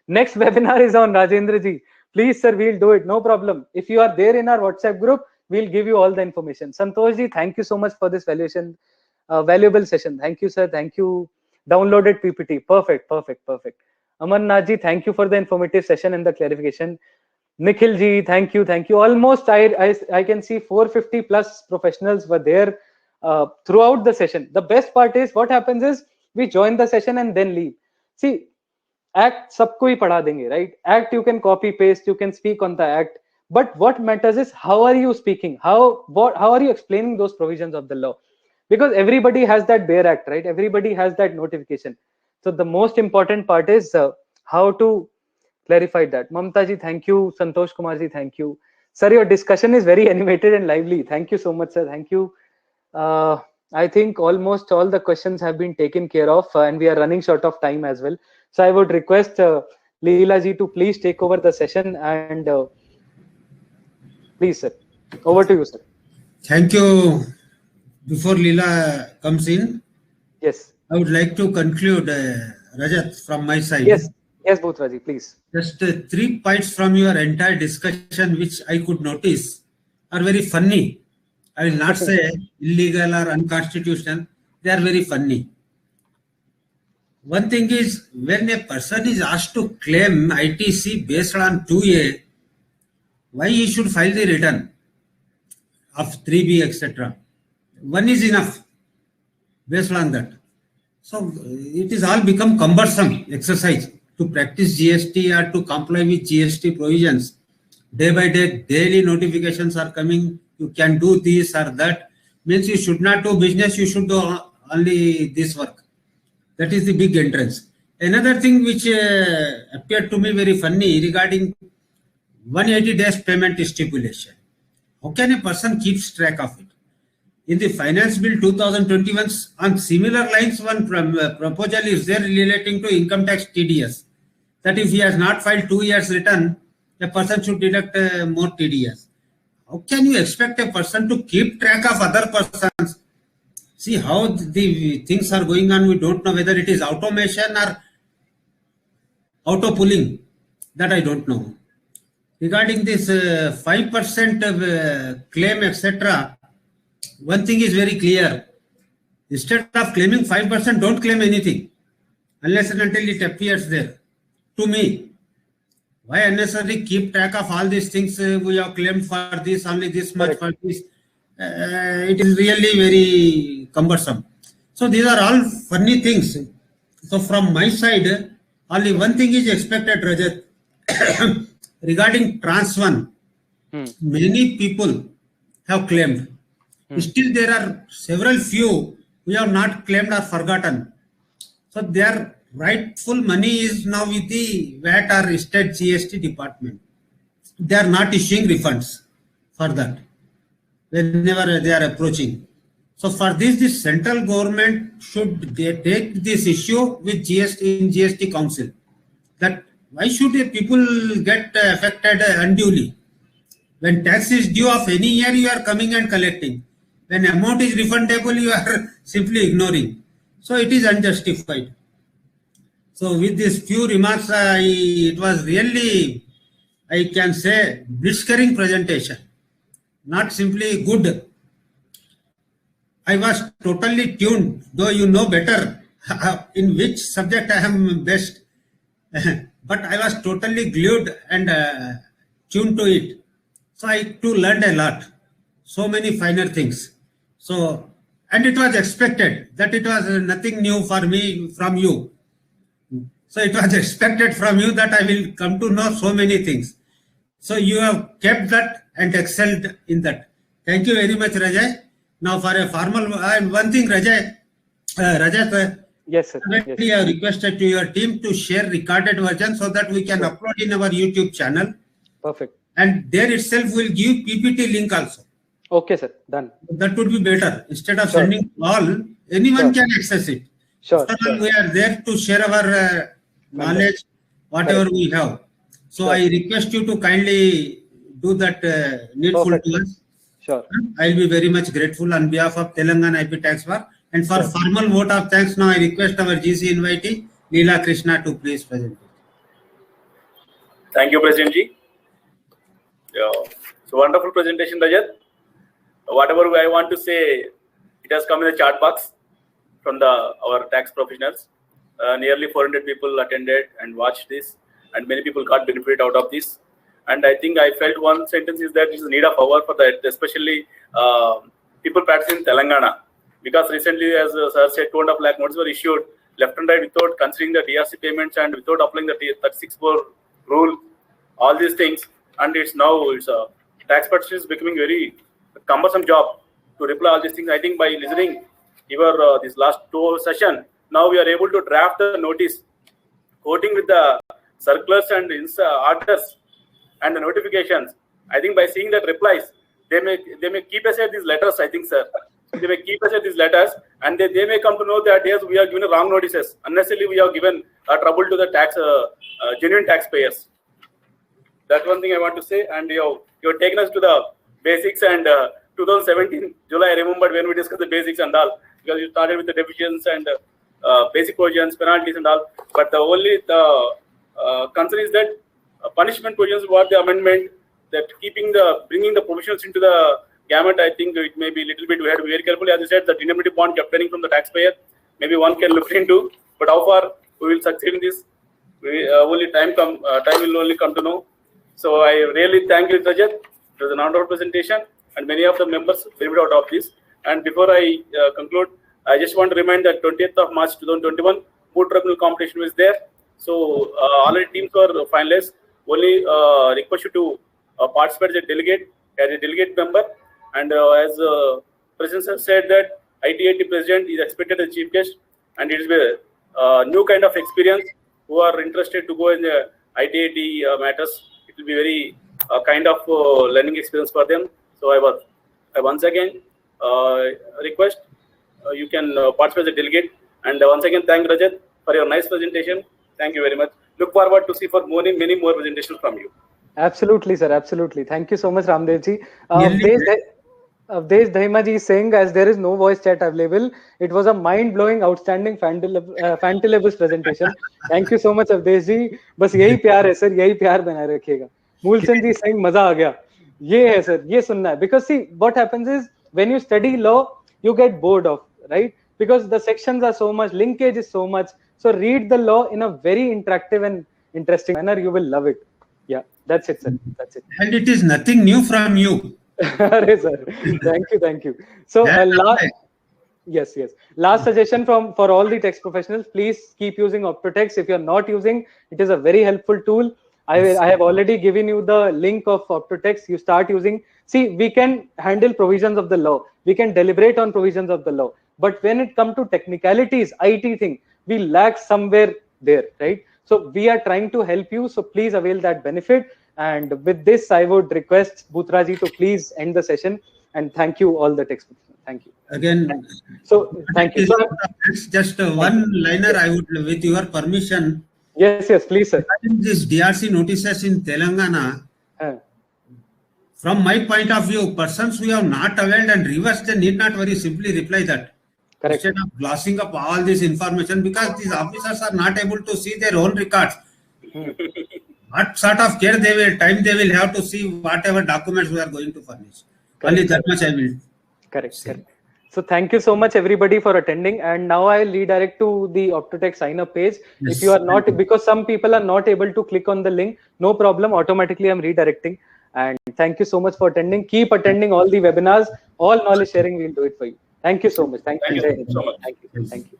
Next webinar is on Rajendra ji. Please, sir, we'll do it. No problem. If you are there in our WhatsApp group, we'll give you all the information. Santosh ji, thank you so much for this valuable session. Thank you, sir. Thank you. Downloaded PPT. Perfect. Amarnath ji, thank you for the informative session and the clarification. Nikhil ji, thank you. Almost I can see 450 plus professionals were there throughout the session. The best part is what happens is we join the session and then leave. See, act sabko hi padha denge, right? Act you can copy paste, you can speak on the act, but what matters is how are you speaking, how are you explaining those provisions of the law, because everybody has that bare act, right? Everybody has that notification. So the most important part is how to clarify that. Mamta ji, thank you. Santosh Kumar ji, thank you. Sir, your discussion is very animated and lively. Thank you so much, sir. Thank you. I think almost all the questions have been taken care of, and we are running short of time as well. So I would request Leela ji to please take over the session, and please, sir, over to you, sir. Thank you. Before Leela comes in, yes, I would like to conclude, Rajat, from my side. Yes, Bhutra ji, please. Just 3 points from your entire discussion, which I could notice, are very funny. I will not say illegal or unconstitutional. They are very funny. One thing is, when a person is asked to claim ITC based on 2A, why he should file the return of 3B, etc. One is enough based on that. So it is all become cumbersome exercise to practice GST or to comply with GST provisions. Day by day, daily notifications are coming. You can do this or that. Means you should not do business, you should do only this work. That is the big entrance. Another thing which appeared to me very funny regarding 180 days payment stipulation. How can a person keep track of it? In the Finance Bill 2021, on similar lines, one proposal is there relating to income tax TDS. That if he has not filed 2 years return, a person should deduct more TDS. How can you expect a person to keep track of other persons? See how the things are going on. We don't know whether it is automation or auto pulling. That I don't know. Regarding this 5% claim, etc., one thing is very clear. Instead of claiming 5%, don't claim anything unless and until it appears there. To me, why unnecessarily keep track of all these things? We have claimed for this, only this much for this. It is really very cumbersome. So these are all funny things. So from my side, only one thing is expected, Rajat. Regarding Trans 1, many people have claimed. Still there are several few who have not claimed or forgotten. So their rightful money is now with the VAT or state GST department. They are not issuing refunds for that whenever they are approaching. So for this, the central government should take this issue with GST in GST Council. That why should people get affected unduly? When tax is due of any year, you are coming and collecting. When amount is refundable, you are simply ignoring. So it is unjustified. So with these few remarks, it was really, I can say, blitzkrieg presentation. Not simply good. I was totally tuned, though you know better in which subject I am best. But I was totally glued and tuned to it. So I too learned a lot. So many finer things. So, and it was expected that it was nothing new for me from you. So it was expected from you that I will come to know so many things. So you have kept that and excelled in that. Thank you very much, Rajay. Now for a formal, one thing, Rajat, yes, sir. I have requested to your team to share recorded version so that we can upload in our YouTube channel. Perfect. And there itself will give PPT link also. Okay, sir. Done. That would be better. Instead of sending all, anyone can access it. Sure. We are there to share our knowledge, whatever we have. So I request you to kindly do that needful to us. Sure. I'll be very much grateful on behalf of Telangana IP Tax Bar. And for formal vote of thanks, now I request our GC invitee, Leela Krishna, to please present. Thank you, President Ji. So wonderful presentation, Rajat. Whatever I want to say, it has come in the chat box from our tax professionals. Nearly 400 people attended and watched this, and many people got benefit out of this. And I think I felt one sentence is that this is need of hour for that, especially people practicing in Telangana. because recently, as Sir said, 2.5 lakh notes were issued left and right without considering the DRC payments and without applying the 36(4) rule, all these things. And it's a tax person is becoming very cumbersome job to reply all these things. I think by listening your this last 2 session, now we are able to draft the notice, quoting with the circulars and orders and the notifications. I think by seeing that replies, they may keep aside these letters. I think, sir, they may keep aside these letters, and they may come to know that yes, we are given wrong notices. Unnecessarily, we have given trouble to the genuine taxpayers. That's one thing I want to say. And you've taken us to the basics. And 2017 July, I remembered when we discussed the basics and all, because you started with the deficiencies and basic provisions, penalties and all. But the only concern is that punishment provisions were the amendment that bringing the provisions into the gamut. I think it may be a little bit, we have to be very careful. As you said, the indemnity bond kept turning from the taxpayer. Maybe one can look into, but how far we will succeed in this, time will only come to know. So I really thank you, Rajat. It was an honorable presentation, and many of the members benefited out of this. And before I conclude, I just want to remind that 20th of March 2021, moot tribunal competition was there. So already teams were finalized. Only request you to participate as a delegate member. And as President sir said that ITAT president is expected as chief guest, and it is a new kind of experience. Who are interested to go in the ITAT matters, it will be very kind of learning experience for them. So I once again request you can participate as a delegate. And once again, thank Rajat for your nice presentation. Thank you very much. Look forward to see for many more presentations from you. Absolutely, sir. Absolutely. Thank you so much, Ramdev ji. Avdesh Dahima ji is saying, as there is no voice chat available, it was a mind-blowing, outstanding, fantabulous presentation. Thank you so much, Avdesh ji. बस यही प्यार है sir, यही प्यार बनाए रखिएगा. Moolchand ji is saying, मजा आ गया. ये है सर, ये सुनना है. Because see, what happens is when you study law, you get bored of, right? Because the sections are so much, linkage is so much. So read the law in a very interactive and interesting manner. You will love it. Yeah, that's it, sir. That's it. And it is nothing new from you. Sir. Thank you. So yes. Last suggestion for all the tax professionals: please keep using Optotex. If you are not using, it is a very helpful tool. I have already given you the link of Optotex. You start using. See, we can handle provisions of the law. We can deliberate on provisions of the law. But when it comes to technicalities, IT thing, we lack somewhere there, right? So we are trying to help you. So please avail that benefit. And with this, I would request Bhutra ji to please end the session. And thank you all the text. Thank you. Again. So thank you. Just one liner I would, with your permission. Yes, please, sir. These DRC notices in Telangana, from my point of view, persons who have not availed and reversed, they need not very simply reply that. Correct. Instead of glossing up all this information, because these officers are not able to see their own records. What sort of time they will have to see whatever documents we are going to furnish. Correct. Only that much I will. Correct. So thank you so much everybody for attending. And now I'll redirect to the Optotex sign up page. Yes. If you are not, because some people are not able to click on the link, no problem. Automatically I'm redirecting. And thank you so much for attending. Keep attending all the webinars. All knowledge sharing, we'll do it for you. Thank you so much. Thank you so much. Thank you. Thank you.